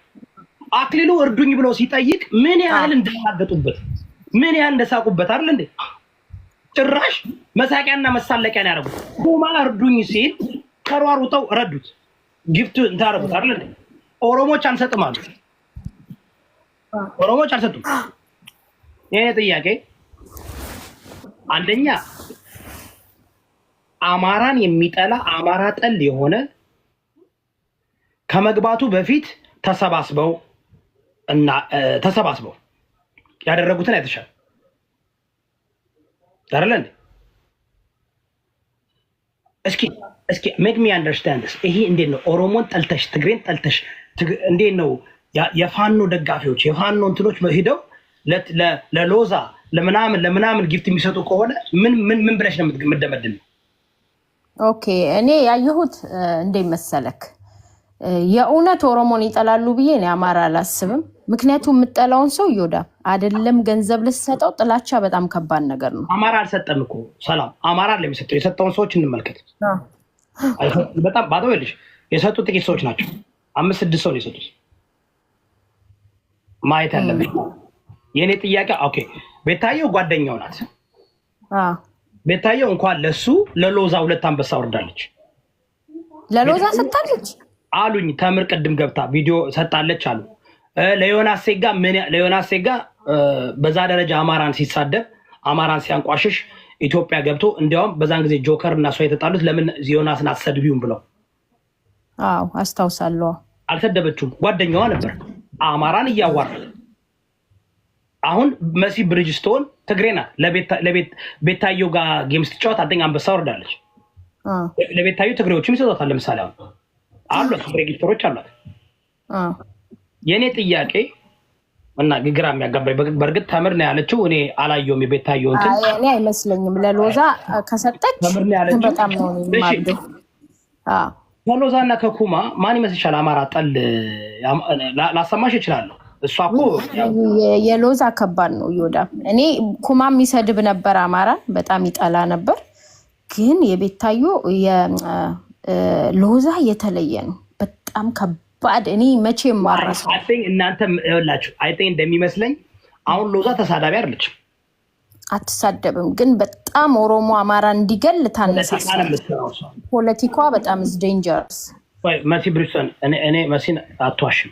አክሊሉ እርዱኝ ብሎ ሲጠይቅ ምን ያህል እንደተናገጡበት ምን ያህል እንደሳቁበት አይደል እንዴ ጭራሽ መሳቂያና መሳለቂያን ያደረጉት ኩማ እርዱኝ ሲል ተሯሩጠው ረዱት ጊፍት እንታረጉት አይደል? ኦሮሞች አንሰጥም አሉ። ኦሮሞች አልሰጡም። የኔ ጥያቄ አንደኛ አማራን የሚጠላ አማራ ጠል የሆነ ከመግባቱ በፊት ተሰባስበው ያደረጉትን አይተሻል አይደል እንዴ? እስኪ ሜክ ሚ አንደርስታንድ ይሄ እንዴት ነው? ኦሮሞን ጠልተሽ ትግሬን ጠልተሽ እንዴት ነው የፋኖ ደጋፊዎች የፋኖ እንትኖች ሄደው ለሎዛ ለምናምን ጊፍት የሚሰጡ ከሆነ ምን ብለሽ ነው የምትደመድም? ኦኬ እኔ ያየሁት እንዴት መሰለክ የእውነት ኦሮሞን ይጠላሉ ብዬ እኔ አማራ አላስብም። ምክንያቱም የምጠላውን ሰው ይወዳል አይደለም ገንዘብ ልሰጠው ጥላቻ በጣም ከባድ ነገር ነው። አማራ አልሰጠም እኮ ሰላም አማራ ለሚሰጠው የሰጠውን ሰዎች እንመልከት። በጣም ባዶ ልጅ የሰጡት ጥቂት ሰዎች ናቸው። 5-6 ሰው ነው የሰጡት ማየት ያለብኝ። የኔ ጥያቄ ኦኬ ቤታየው ጓደኛው ናት። ቤታየው እንኳን ለሱ ለሎዛ 2 አንበሳ ወርዳለች። ለሎዛ ሰጣለች አሉኝ። ተምር ቅድም ገብታ ቪዲዮ ሰጣለች አሉ። ለዮናስ ሴጋ በዛ ደረጃ አማራን ሲሳደብ አማራን ሲያንቋሽሽ ኢትዮጵያ ገብቶ እንዲያውም በዛን ጊዜ ጆከር እና ሰው የተጣሉት ለምን ዮናስን አትሰድቢውም ብለው። አዎ አስታውሳለሁ። አልሰደበችውም፣ ጓደኛዋ ነበር አማራን እያዋራል። አሁን መሲ ብሪጅስቶን ትግሬ ናት። ለቤታየው ጋር ጌም ስትጫወት አደኛ አንበሳ ወርዳለች። ለቤታየው ትግሬዎችም ይሰጧታል። ለምሳሌ አሏት ትግሬ ጊፍተሮች አሏት። የኔ ጥያቄ እና ግራ የሚያጋባኝ በእርግጥ ተምር ነው ያለችው። እኔ አላየሁም የቤታየው እንትን እኔ አይመስለኝም። ለሎዛ ከሰጠች በጣም ነው የሚማርደው። ከሎዛ እና ከኩማ ማን ይመስልሻል አማራ ጠል? ላሰማሽ እችላለሁ። እሷ እኮ የሎዛ ከባድ ነው ይወዳ። እኔ ኩማ የሚሰድብ ነበር አማራ በጣም ይጠላ ነበር። ግን የቤታየው የሎዛ የተለየ ነው በጣም ከባድ። እኔ መቼም ማረሰው እናንተ ይኸውላችሁ አይተኝ እንደሚመስለኝ አሁን ሎዛ ተሳዳቢ አይደለች፣ አትሳደብም። ግን በጣም ኦሮሞ አማራ እንዲገል ታነሳሳለች። ፖለቲኳ በጣም is dangerous። መሲ ብሪጅስቶን እኔ መሲን አትዋሽም።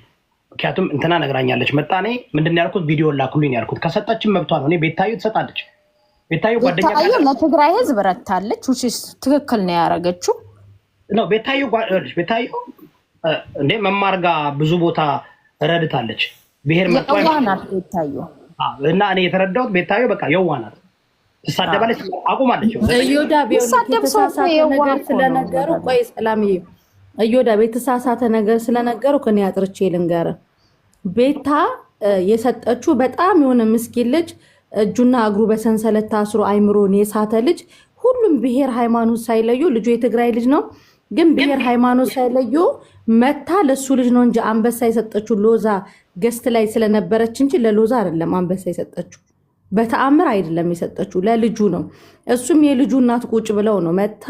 ምክንያቱም እንትና ነግራኛለች። መጣኔ ምንድን ነው ያልኩት? ቪዲዮ ላኩልኝ ያልኩት። ከሰጣችን መብቷ ነው። እኔ ቤታየው ትሰጣለች። ቤታየው ጓደኛ ለትግራይ ህዝብ ረታለች። ትክክል ነው ያደረገችው ነው። ቤታየው እንዴ መማር ጋር ብዙ ቦታ ረድታለች። ብሔር የዋናት ቤታየው እና እኔ የተረዳሁት ቤታየው በቃ የዋናት ትሳደባለች፣ አቁማለች። እዮዳ የተሳሳተ ነገር ስለነገሩ ቆይ ሰላምዬ እዮዳ የተሳሳተ ነገር ስለነገሩ ከኔ አጥርቼ ልንገር። ቤታ የሰጠችው በጣም የሆነ ምስኪን ልጅ እጁና እግሩ በሰንሰለት ታስሮ አይምሮን የሳተ ልጅ ሁሉም ብሔር ሃይማኖት ሳይለዩ ልጁ የትግራይ ልጅ ነው ግን ብሔር ሃይማኖት ሳይለዩ መታ ለሱ ልጅ ነው እንጂ አንበሳ የሰጠችው ሎዛ ገስት ላይ ስለነበረች እንጂ ለሎዛ አይደለም አንበሳ የሰጠችው። በተአምር አይደለም የሰጠችው ለልጁ ነው። እሱም የልጁ እናት ቁጭ ብለው ነው መታ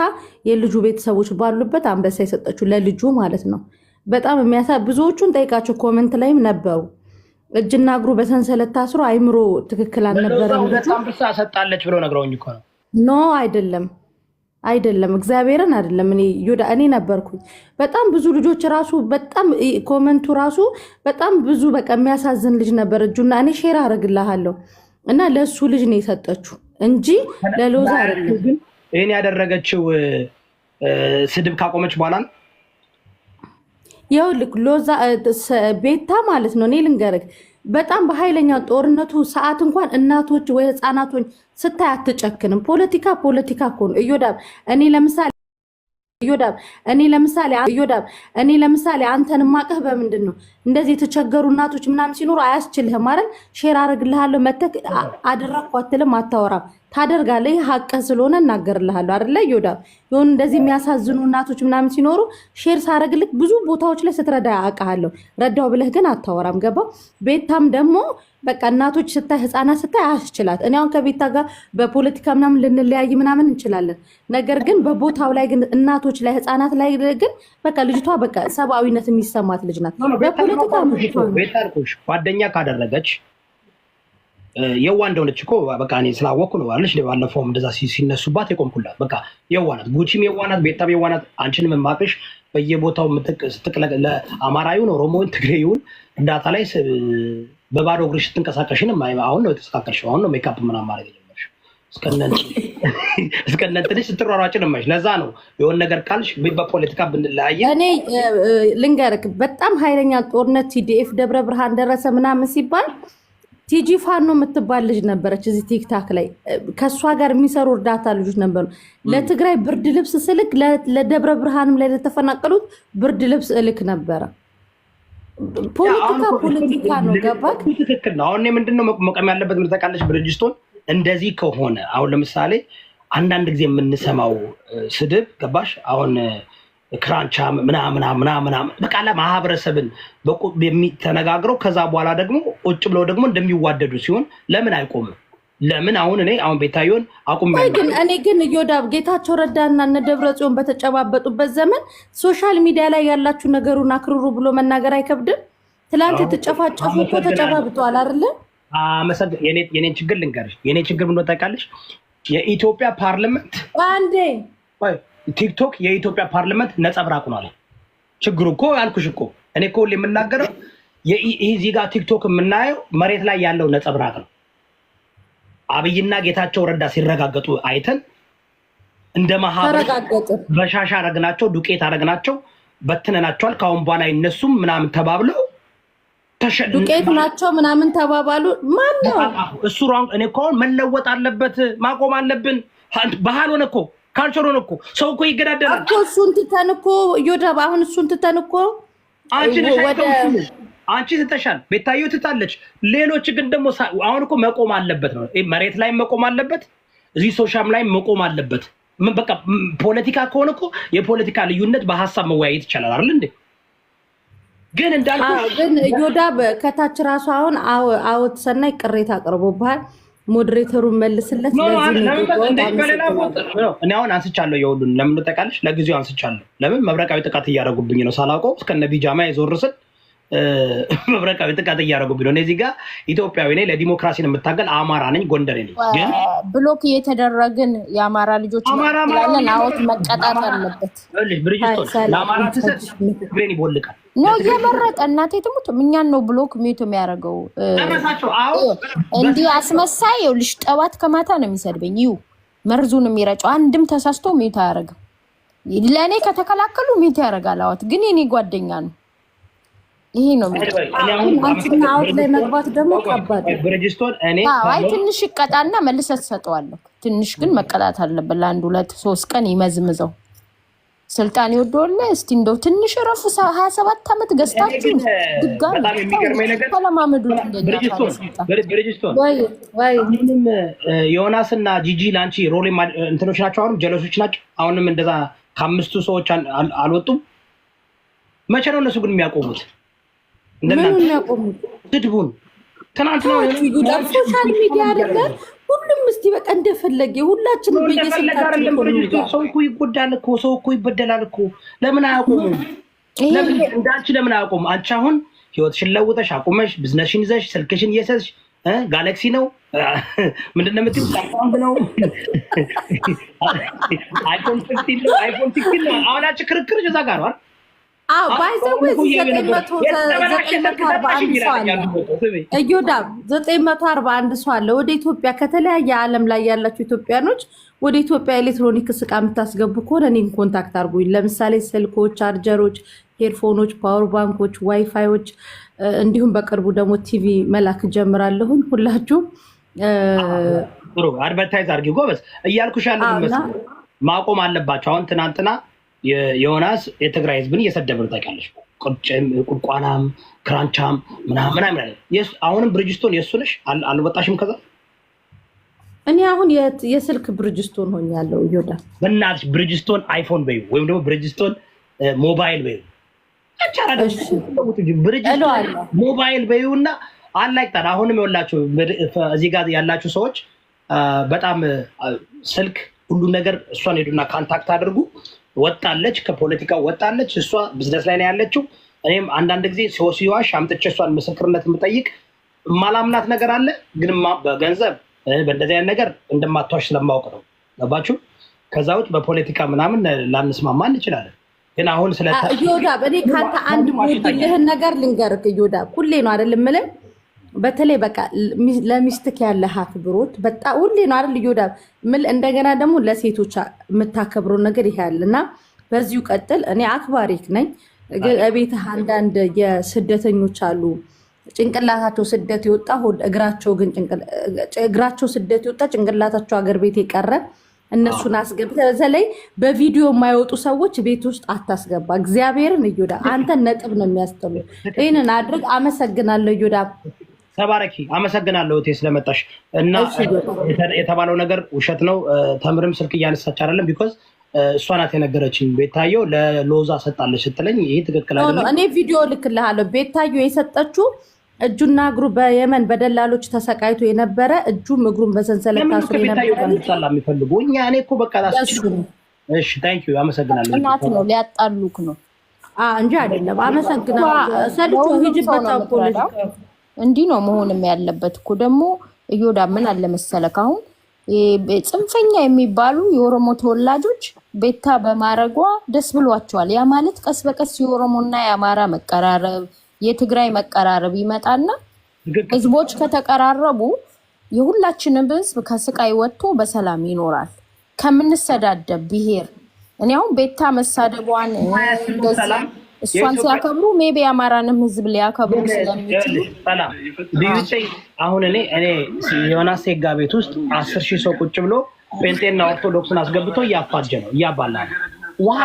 የልጁ ቤተሰቦች ባሉበት አንበሳ የሰጠችው ለልጁ ማለት ነው። በጣም ብዙዎቹን ጠይቃቸው ኮሜንት ላይም ነበሩ። እጅና እግሩ በሰንሰለት ታስሮ አይምሮ ትክክል አልነበረም። አንበሳ ሰጣለች ብሎ ነግረውኝ እኮ ነው። ኖ አይደለም እግዚአብሔርን አይደለም። እኔ ነበርኩኝ። በጣም ብዙ ልጆች ራሱ በጣም ኮሜንቱ ራሱ በጣም ብዙ በቃ የሚያሳዝን ልጅ ነበር። እጁና እኔ ሼር አደርግልሃለሁ እና ለሱ ልጅ ነው የሰጠችው እንጂ ለሎዛ አይደለም። ይሄን ያደረገችው ስድብ ካቆመች በኋላ ነው። ይኸውልህ ሎዛ ቤታ ማለት ነው። እኔ ልንገርህ በጣም በኃይለኛ ጦርነቱ ሰዓት እንኳን እናቶች ወይ ህፃናቶች ስታይ አትጨክንም። ፖለቲካ እኮ ነው። እዮዳብ እኔ ለምሳሌ አንተን ማቀህ በምንድን ነው እንደዚህ የተቸገሩ እናቶች ምናምን ሲኖሩ አያስችልህም አይደል? ሼር አደርግልሃለሁ መተክ አደረግኩ አትልም፣ አታወራም፣ ታደርጋለህ። ይህ ሀቅህ ስለሆነ እናገርልሃለሁ አይደለ? እዮዳብ የሆኑ እንደዚህ የሚያሳዝኑ እናቶች ምናምን ሲኖሩ ሼር ሳረግልክ ብዙ ቦታዎች ላይ ስትረዳ አውቃለሁ። ረዳው ብለህ ግን አታወራም። ገባ? ቤታም ደግሞ በቃ እናቶች ስታይ ህፃናት ስታይ አያስችላት። እኔ አሁን ከቤታ ጋር በፖለቲካ ምናምን ልንለያይ ምናምን እንችላለን። ነገር ግን በቦታው ላይ ግን እናቶች ላይ ህፃናት ላይ ግን በቃ ልጅቷ በቃ ሰብአዊነት የሚሰማት ልጅ ናት። በፖለቲካ ቤታ ጓደኛ ካደረገች የዋ እንደሆነች እኮ በቃ እኔ ስላወቅኩ ነው አለች። ባለፈውም እንደዛ ሲነሱባት የቆምኩላት በቃ የዋናት፣ ጉቺም የዋናት፣ ቤታም የዋናት። አንቺንም የማቅሽ በየቦታው ስትቅለቅ ለአማራዊውን ኦሮሞውን ትግሬውን እርዳታ ላይ በባዶ እግርሽ ስትንቀሳቀሽንም አሁን ነው የተስተካከልሽው። አሁን ነው ሜካፕ ምናምን ማድረግ የጀመርሽ። እስከነ እንትንሽ ስትሯሯጭ ነው የማይሽ። ለዛ ነው የሆነ ነገር ካልሽ በፖለቲካ ብንለያየ እኔ ልንገርክ በጣም ኃይለኛ ጦርነት ቲዲኤፍ ደብረ ብርሃን ደረሰ ምናምን ሲባል ቲጂ ፋኖ የምትባል ልጅ ነበረች እዚህ ቲክታክ ላይ ከእሷ ጋር የሚሰሩ እርዳታ ልጆች ነበሩ። ለትግራይ ብርድ ልብስ ስልክ ለደብረ ብርሃንም ላይ ለተፈናቀሉት ብርድ ልብስ እልክ ነበረ። ፖለቲካ ነው። ገባክ? ትክክል ነው። አሁን ምንድነው መቆም ያለበት? ምን ታውቃለች? ብርጅስቶን እንደዚህ ከሆነ አሁን ለምሳሌ አንዳንድ ጊዜ የምንሰማው ስድብ ገባሽ? አሁን ክራንቻ ምናምን በቃ ለማህበረሰብን ተነጋግረው ከዛ በኋላ ደግሞ ቁጭ ብለው ደግሞ እንደሚዋደዱ ሲሆን ለምን አይቆምም? ለምን አሁን ቤታዮን አቁም። እኔ ግን ዮዳብ ጌታቸው ረዳና እነ ደብረጽዮን በተጨባበጡበት ዘመን ሶሻል ሚዲያ ላይ ያላችሁ ነገሩን አክርሩ ብሎ መናገር አይከብድም? ትላንት የተጨፋጨፉ እኮ ተጨባብጠዋል አይደለ? የኔን ችግር ልንገርሽ። የኔ ችግር ምን ታውቃለሽ? የኢትዮጵያ ፓርላመንት አንዴ ቲክቶክ የኢትዮጵያ ፓርላመንት ነጸብራቅ ነው አለ። ችግሩ እኮ ያልኩሽ እኮ እኔ እኮ የምናገረው እዚህ ጋር ቲክቶክ የምናየው መሬት ላይ ያለው ነጸብራቅ ነው። አብይና ጌታቸው ረዳ ሲረጋገጡ አይተን እንደ ማህበር በሻሻ አረግናቸው፣ ዱቄት አረግናቸው፣ በትነናቸዋል። ካሁን በኋላ እነሱም ምናምን ተባብለው ዱቄት ናቸው ምናምን ተባባሉ። ማን ነው እሱ? እኔ እኮ አሁን መለወጥ አለበት፣ ማቆም አለብን። ባህል ሆነ እኮ ካልቸሩን እኮ ሰው እኮ ይገዳደራል እኮ። እሱን ትተን እኮ ዮዳብ አሁን እሱን ትተን እኮ አንቺ ትተሻል፣ ቤታዮ ትታለች። ሌሎች ግን ደግሞ አሁን እኮ መቆም አለበት ነው። መሬት ላይ መቆም አለበት፣ እዚህ ሶሻል ላይ መቆም አለበት። በቃ ፖለቲካ ከሆነ እኮ የፖለቲካ ልዩነት በሀሳብ መወያየት ይቻላል አይደል እንዴ? ግን እንዳልኩሽ ግን ዮዳብ ከታች ራሱ አሁን አውት ሰናይ ቅሬታ አቅርቦብሃል። ሞዴሬተሩን መልስለት። እኔ አሁን አንስቻለሁ የሁሉን። ለምን ጠቃለሽ? ለጊዜው አንስቻለሁ። ለምን መብረቃዊ ጥቃት እያደረጉብኝ ነው ሳላውቀው። እስከነ ቢጃማ የዞር ስል መብረቃዊ ጥቃት እያደረጉብኝ ነው። እዚህ ጋር ኢትዮጵያዊ ነኝ፣ ለዲሞክራሲን የምታገል አማራ ነኝ፣ ጎንደሬ ነኝ። ግን ብሎክ እየተደረግን የአማራ ልጆች ላለን አወት መቀጣት አለበት። ብርጅስቶን ለአማራ ትሰጥ ግሬን ይቦልቃል ነው እየመረጠ እናቴ ትሙት እኛን ነው ብሎክ ሚዩት የሚያደርገው። እንዲህ አስመሳይ ይኸውልሽ፣ ጠዋት ከማታ ነው የሚሰድበኝ። ይሁ መርዙን የሚረጨው አንድም ተሳስቶ ሚዩት አያደርግም። ለእኔ ከተከላከሉ ሚዩት ያደርጋል። አወት ግን የኔ ጓደኛ ነው። ይሄ ነው አንቺና አውት ላይ መግባት ደግሞ ከባድ ነው። ብርጅስቶን አይ ትንሽ ይቀጣና መልሰህ ትሰጠዋለህ። ትንሽ ግን መቀጣት አለበት። ለአንድ 2-3 ቀን ይመዝምዘው። ስልጣን ይወደውለ። እስቲ እንደው ትንሽ ረፉ። 27 ዓመት ገዝታችሁ ድጋሚ ተለማመዱ። ብርጅስቶን ወይ ምንም ዮናስና ጂጂ ላንቺ ሮሌ እንትኖች ናቸው። አሁንም ጀለሶች ናቸው። አሁንም እንደዛ ከ5ቱ ሰዎች አልወጡም። መቼ ነው እነሱ ግን የሚያቆሙት? ስድቡን ትናንት ነው ሶሻል ሚዲያ አይደለም ሁሉም እስቲ በቃ እንደፈለገ ሁላችንም በየስልካችን ሰው እኮ ይጎዳል እኮ፣ ሰው እኮ ይበደላል እኮ። ለምን አያቆሙም? ለምን እንዳንቺ ለምን አያቆሙም? አንቺ አሁን ህይወትሽን ለውጠሽ አቁመሽ ቢዝነስሽን ይዘሽ ስልክሽን እየሰሽ ጋላክሲ ነው ምንድን ነው የምትይው? ሳምሰንግ ነው አይፎን 16 ነው አይፎን 16 ነው። አሁን አንቺ ክርክርሽ እዛ ጋር ነው። ባይዘው 941 ሰው አለ ወደ ኢትዮጵያ። ከተለያየ ዓለም ላይ ያላችሁ ኢትዮጵያኖች ወደ ኢትዮጵያ ኤሌክትሮኒክስ እቃ የምታስገቡ ከሆነ እኔን ኮንታክት አድርጉኝ። ለምሳሌ ስልኮች፣ ቻርጀሮች፣ ሄድፎኖች፣ ፓወር ባንኮች፣ ዋይፋዮች እንዲሁም በቅርቡ ደግሞ ቲቪ መላክ ጀምራለሁኝ። ሁላችሁም ጥሩ አድቨርታይዝ አድርጊ ጎበዝ እያልኩሽ ያለው ማቆም አለባቸው። አሁን ትናንትና የዮናስ የትግራይ ህዝብን እየሰደበ ነው ታውቂያለሽ። ቁርቋናም ክራንቻም ምናምን አሁንም ብርጅስቶን የእሱ ነሽ አልወጣሽም ከዛ? እኔ አሁን የስልክ ብርጅስቶን ሆኛለሁ። ይወዳ በእናትሽ ብርጅስቶን አይፎን በይው ወይም ደግሞ ብርጅስቶን ሞባይል በይው። ሞባይል በይውና አላይጣል። አሁንም ይኸውላችሁ እዚህ ጋር ያላችሁ ሰዎች በጣም ስልክ ሁሉ ነገር እሷን ሄዱና ካንታክት አድርጉ። ወጣለች፣ ከፖለቲካ ወጣለች። እሷ ቢዝነስ ላይ ነው ያለችው። እኔም አንዳንድ ጊዜ ሲዋሽ አምጥቼ እሷን ምስክርነት የምጠይቅ ማላምናት ነገር አለ ግን በገንዘብ በእንደዚህ አይነት ነገር እንደማትዋሽ ስለማውቅ ነው። ገባችሁ? ከዛ ውጭ በፖለቲካ ምናምን ላንስማማ እንችላለን። ግን አሁን ስለ ዮዳብ እኔ ካንተ አንድ ሙድልህን ነገር ልንገርክ ዮዳብ፣ ሁሌ ነው አይደል የምልህ በተለይ በቃ ለሚስትክ ያለህ አክብሮት በጣም ሁሌ ነው አይደል ዮዳብ ምን እንደገና ደግሞ ለሴቶች የምታከብረው ነገር ይሄ አለና በዚሁ ቀጥል። እኔ አክባሪክ ነኝ። ቤትህ አንዳንድ የስደተኞች አሉ ጭንቅላታቸው ስደት ይወጣ እግራቸው ግን እግራቸው ስደት ይወጣ ጭንቅላታቸው አገር ቤት የቀረ እነሱን አስገብተህ በተለይ በቪዲዮ የማይወጡ ሰዎች ቤት ውስጥ አታስገባ። እግዚአብሔርን እዮዳ አንተ ነጥብ ነው የሚያስጥሉ። ይሄንን አድርግ። አመሰግናለሁ እዮዳ። ተባረኪ። አመሰግናለሁ እቴ ስለመጣሽ እና የተባለው ነገር ውሸት ነው። ተምርም ስልክ እያነሳች አይደለም ቢኮዝ እሷ ናት የነገረችኝ። ቤታዮ ለሎዛ ሰጣለች ስትለኝ ይሄ ትክክል አይደለም። እኔ ቪዲዮ ልክልሃለሁ። ቤታዮ የሰጠችው እጁና እግሩ በየመን በደላሎች ተሰቃይቶ የነበረ እጁም እግሩን በሰንሰለት ታስሮ የነበረ የሚፈልጉ እኛ እኔ እኮ በቃ እሺ ታንክ ዩ አመሰግናለሁ። እናት ነው ሊያጣሉክ ነው እንጂ አይደለም። አመሰግናለሁ። ሰልቹ ሂጅበት አቆልሽ እንዲህ ነው መሆንም ያለበት እኮ። ደግሞ እዮዳ ምን አለ መሰለክ አሁን ጽንፈኛ የሚባሉ የኦሮሞ ተወላጆች ቤታ በማረጓ ደስ ብሏቸዋል። ያ ማለት ቀስ በቀስ የኦሮሞና የአማራ መቀራረብ የትግራይ መቀራረብ ይመጣና ህዝቦች ከተቀራረቡ የሁላችንም ህዝብ ከስቃይ ወጥቶ በሰላም ይኖራል። ከምንሰዳደብ ብሄር እኔ አሁን ቤታ መሳደቧን እሷን ሲያከብሩ ሜቢ አማራንም ህዝብ ሊያከብሩ ስለሚችሉ ሰላም ቢዩጨይ አሁን እኔ ዮናስ ሴጋ ቤት ውስጥ 10,000 ሰው ቁጭ ብሎ ጴንጤና ኦርቶዶክስን አስገብቶ እያፋጀ ነው እያባላ ነው።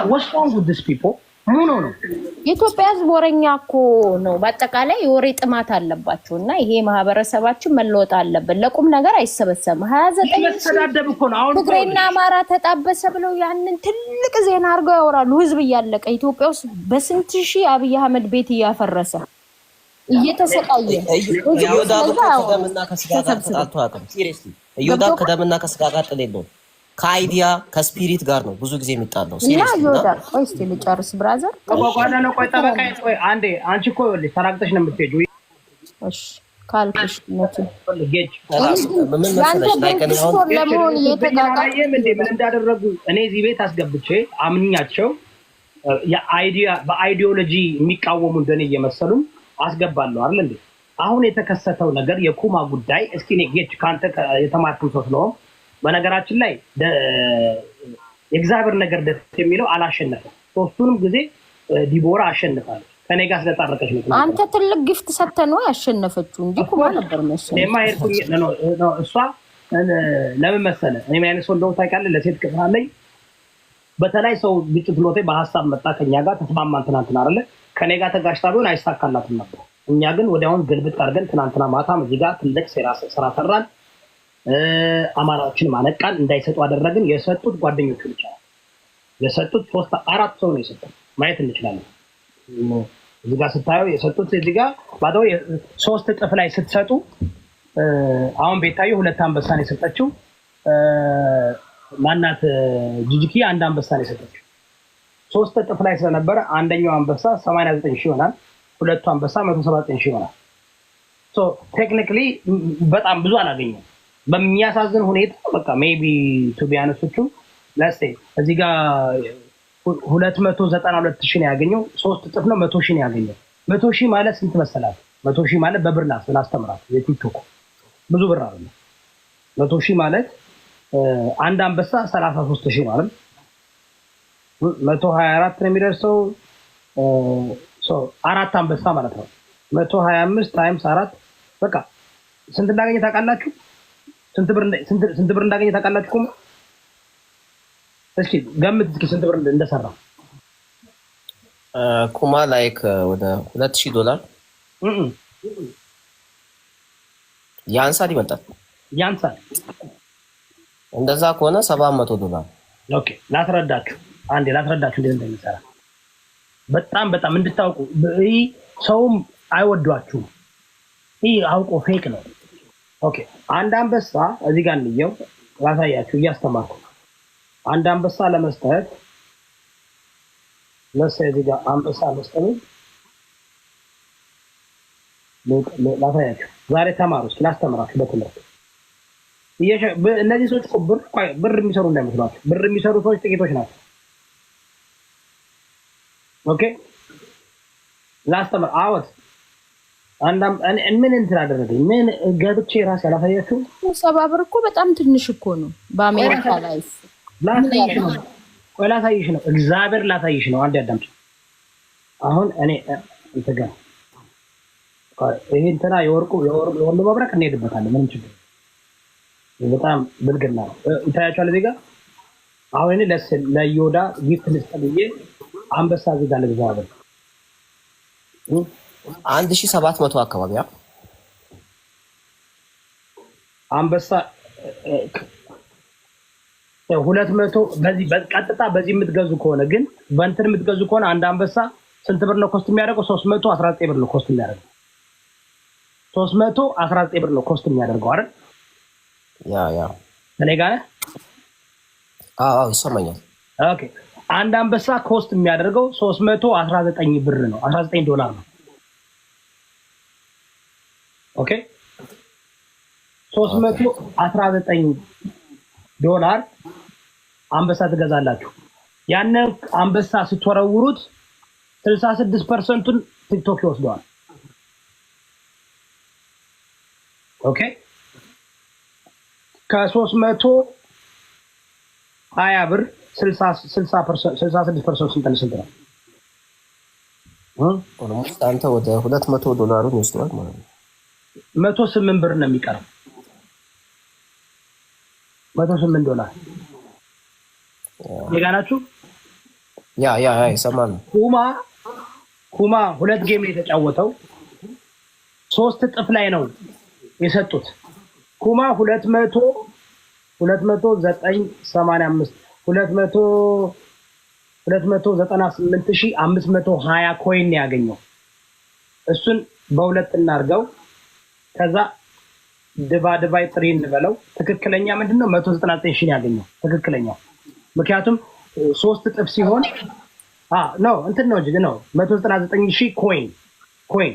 what's wrong with these people? ምን ነው የኢትዮጵያ ህዝብ ወረኛ እኮ ነው። በአጠቃላይ የወሬ ጥማት አለባቸው እና ይሄ ማህበረሰባችን መለወጥ አለበት። ለቁም ነገር አይሰበሰብም። 29 ተዳደብ እኮ ነው አሁን ትግሬና አማራ ተጣበሰ ብለው ያንን ትልቅ ዜና አድርገው ያወራሉ። ህዝብ እያለቀ ኢትዮጵያ ውስጥ በስንት ሺህ አብይ አህመድ ቤት እያፈረሰ እየተሰቃየ እዮዳብ ከደምና ከስጋ ጋር ተጣልቶ አያውቅም። ሲሪየስሊ እዮዳብ ከደምና ከስጋ ጋር ጥል የለውም። ከአይዲያ ከስፒሪት ጋር ነው ብዙ ጊዜ የሚጣለው። ሲሪየስሊ እዮዳብ ቆይስ ልጨርስ ብራዘር። ቆቋዳ ነው ቆይ ተበቃይ ቆይ አንዴ አንቺ እኮ ተራቅተሽ ነው የምትሄጂው። እሺ ካልኩሽ ነቲ ጌጅ ምን መሰለሽ ላይከን አሁን ለምን እየተጋጋየ ምን እንዳደረጉ እኔ እዚህ ቤት አስገብቼ አምኛቸው የአይዲያ በአይዲዮሎጂ የሚቃወሙ እንደኔ እየመሰሉ አስገባለሁ አይደል እንዴ? አሁን የተከሰተው ነገር የኩማ ጉዳይ እስኪ እኔ ጌጅ ካንተ የተማርኩ ሰው ስለሆነ በነገራችን ላይ የእግዚአብሔር ነገር ደስ የሚለው አላሸነፈም። ሶስቱንም ጊዜ ዲቦራ አሸንፋለች ከኔ ጋር ስለጣረቀች ነው። አንተ ትልቅ ጊፍት ሰጥተህ ነው ያሸነፈችው እንጂ ኩማ ነበር መሰለኝ። እኔማ ሄድኩኝ ነው እሷ ለምን መሰለህ እኔ ምን አይነት ሰው እንደሆነ ታውቃለህ? ለሴት ቅጥራለኝ በተለይ ሰው ግጭት ብሎቴ በሐሳብ መጣ ከኛ ጋር ተስማማን። ትናንትና አይደለ ከኔ ጋር ተጋጭታ ቢሆን አይሳካላትም ነበር። እኛ ግን ወዲያውን ግልብጥ አድርገን ትናንትና ማታም እዚህ ጋር ትልቅ ስራ ሰራን። አማራዎችን ማነቃን እንዳይሰጡ አደረግን። የሰጡት ጓደኞቹ ብቻ የሰጡት 3-4 ሰው ነው የሰጡት። ማየት እንችላለን። እዚህ ጋር ስታየው የሰጡት እዚህ ጋር ባዶ 3 እጥፍ ላይ ስትሰጡ አሁን ቤታዩ 2 አንበሳ ነው የሰጠችው። ማናት ጂጂኪ 1 አንበሳ ነው የሰጠችው። 3 እጥፍ ላይ ስለነበረ አንደኛው አንበሳ 89,000 ይሆናል። ሁለቱ አንበሳ 179,000 ይሆናል። ሶ ቴክኒካሊ በጣም ብዙ አላገኘም። በሚያሳዝን ሁኔታ በቃ ሜቢ ቱ ቢ አነሱቹ ለስቴ እዚህ ጋር 292,000 ነው ያገኘው። 3 እጥፍ ነው 100,000 ነው ያገኘው። 100,000 ማለት ስንት መሰላት? 100,000 ማለት በብር ናት ስላስተምራት የቲክቶክ ብዙ ብር አይደለም። 100,000 ማለት አንድ አንበሳ 33,000 ማለት 124 ነው የሚደርሰው። ሶ 4 አንበሳ ማለት ነው 125 ታይምስ 4 በቃ ስንት እንዳገኘ ታውቃላችሁ? ስንት ብር እንዳገኘ ታውቃላችሁ? እስኪ ገምት እስኪ ስንት ብር እንደሰራ። ኩማ ላይክ ወደ $2,000 ያንሳል ይመጣል። ያንሳል። እንደዛ ከሆነ $700። ኦኬ ላስረዳችሁ እንዴት እንደሚሰራ በጣም እንድታውቁ። ይሄ ሰውም አይወዷችሁም። ይሄ አውቆ ፌክ ነው። ኦኬ አንድ አንበሳ እዚህ ጋር እንየው ላሳያችሁ እያስተማርኩ። አንድ አንበሳ ለመስጠት እዚህ ጋር አንበሳ መስጠት ላሳያችሁ። ዛሬ ተማሩ ስላስተምራችሁ በትምህርት እነዚህ ሰዎች ብር የሚሰሩ እንዳይመስሏቸው። ብር የሚሰሩ ሰዎች ጥቂቶች ናቸው። ኦኬ ላስተምር አወት ምን እንትን አደረገኝ? ምን ገብቼ ራሴ አላሳያችሁ። 70 ብር እኮ በጣም ትንሽ እኮ ነው በአሜሪካ ላይ። ላሳይሽ ነው እግዚአብሔር ላሳይሽ ነው። አንድ ያዳምጪ። አሁን እኔ እንትጋ ይሄ እንትና የወርቁ መብረቅ እንሄድበታለን። ምንም ችግር በጣም ብልግና ነው። ይታያችኋል እዚህ ጋር አሁን እኔ ለዮዳ ጊፍት ልስጥ ብዬ አንበሳ እዚህ ጋር ልግዛ አይደል 1700 አካባቢ አንበሳ 200 በዚህ ቀጥታ በዚህ የምትገዙ ከሆነ ግን በእንትን የምትገዙ ከሆነ አንድ አንበሳ ስንት ብር ነው ኮስት የሚያደርገው? 319 ብር ነው ኮስት የሚያደርገው። 319 ብር ነው ኮስት የሚያደርገው አይደል? ያ እኔ ጋር ይሰማኛል። ኦኬ አንድ አንበሳ ኮስት የሚያደርገው 319 ብር ነው፣ 19 ዶላር ነው። ኦኬ 319 ዶላር አንበሳ ትገዛላችሁ። ያንን አንበሳ ስትወረውሩት 66%ን ቲክቶክ ይወስደዋል። ኦኬ ከ320 ብር 66% ስንት ነው? አንተ ወደ 200 ዶላሩን ይወስደዋል ማለት ነው። 108 ብር ነው የሚቀረው። 108 ዶላር የጋናችሁ ያ ይሰማል። ኩማ 2 ጌም የተጫወተው 3 እጥፍ ላይ ነው የሰጡት። ኩማ 298,520 ኮይን ያገኘው። እሱን በሁለት እናርገው። ከዛ ድባይ ጥሪ እንበለው። ትክክለኛ ምንድነው 199 ሺህ ያገኘው ትክክለኛው። ምክንያቱም 3 እጥፍ ሲሆን ነው እንትን ነው እንጂ ነው 199 ሺህ ኮይን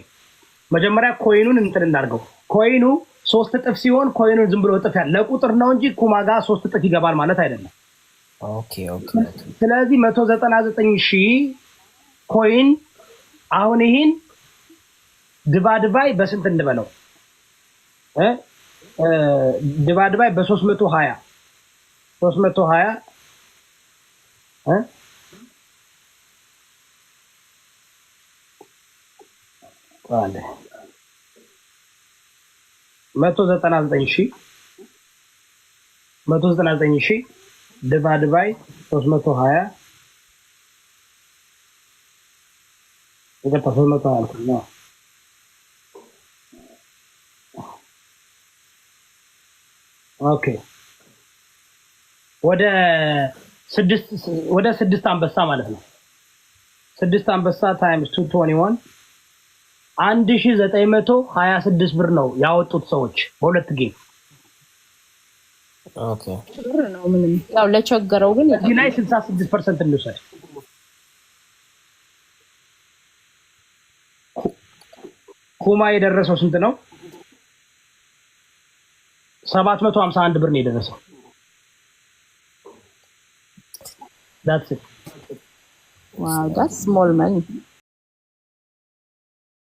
መጀመሪያ ኮይኑን እንትን እናርገው። ኮይኑ 3 እጥፍ ሲሆን ኮይኑን ዝም ብሎ እጥፍ ያለ ለቁጥር ነው እንጂ ኩማ ጋር 3 እጥፍ ይገባል ማለት አይደለም። ኦኬ ስለዚህ 199 ሺህ ኮይን አሁን ይሄን ድባይ በስንት እንበለው? ድባይ በ320 አለ 199 ሺህ ድባይ 320 ነው። ኦኬ ወደ 6 አንበሳ ማለት ነው። 6 አንበሳ ታይምስ 221 1926 ብር ነው ያወጡት ሰዎች በሁለት ጌም። ኦኬ ብር ነው ምንም ያው ለቸገረው ግን እዚህ ላይ 66% እንውሰድ። ኩማ የደረሰው ስንት ነው? 751 ብር ነው የደረሰው። That's it. Wow, that's small money.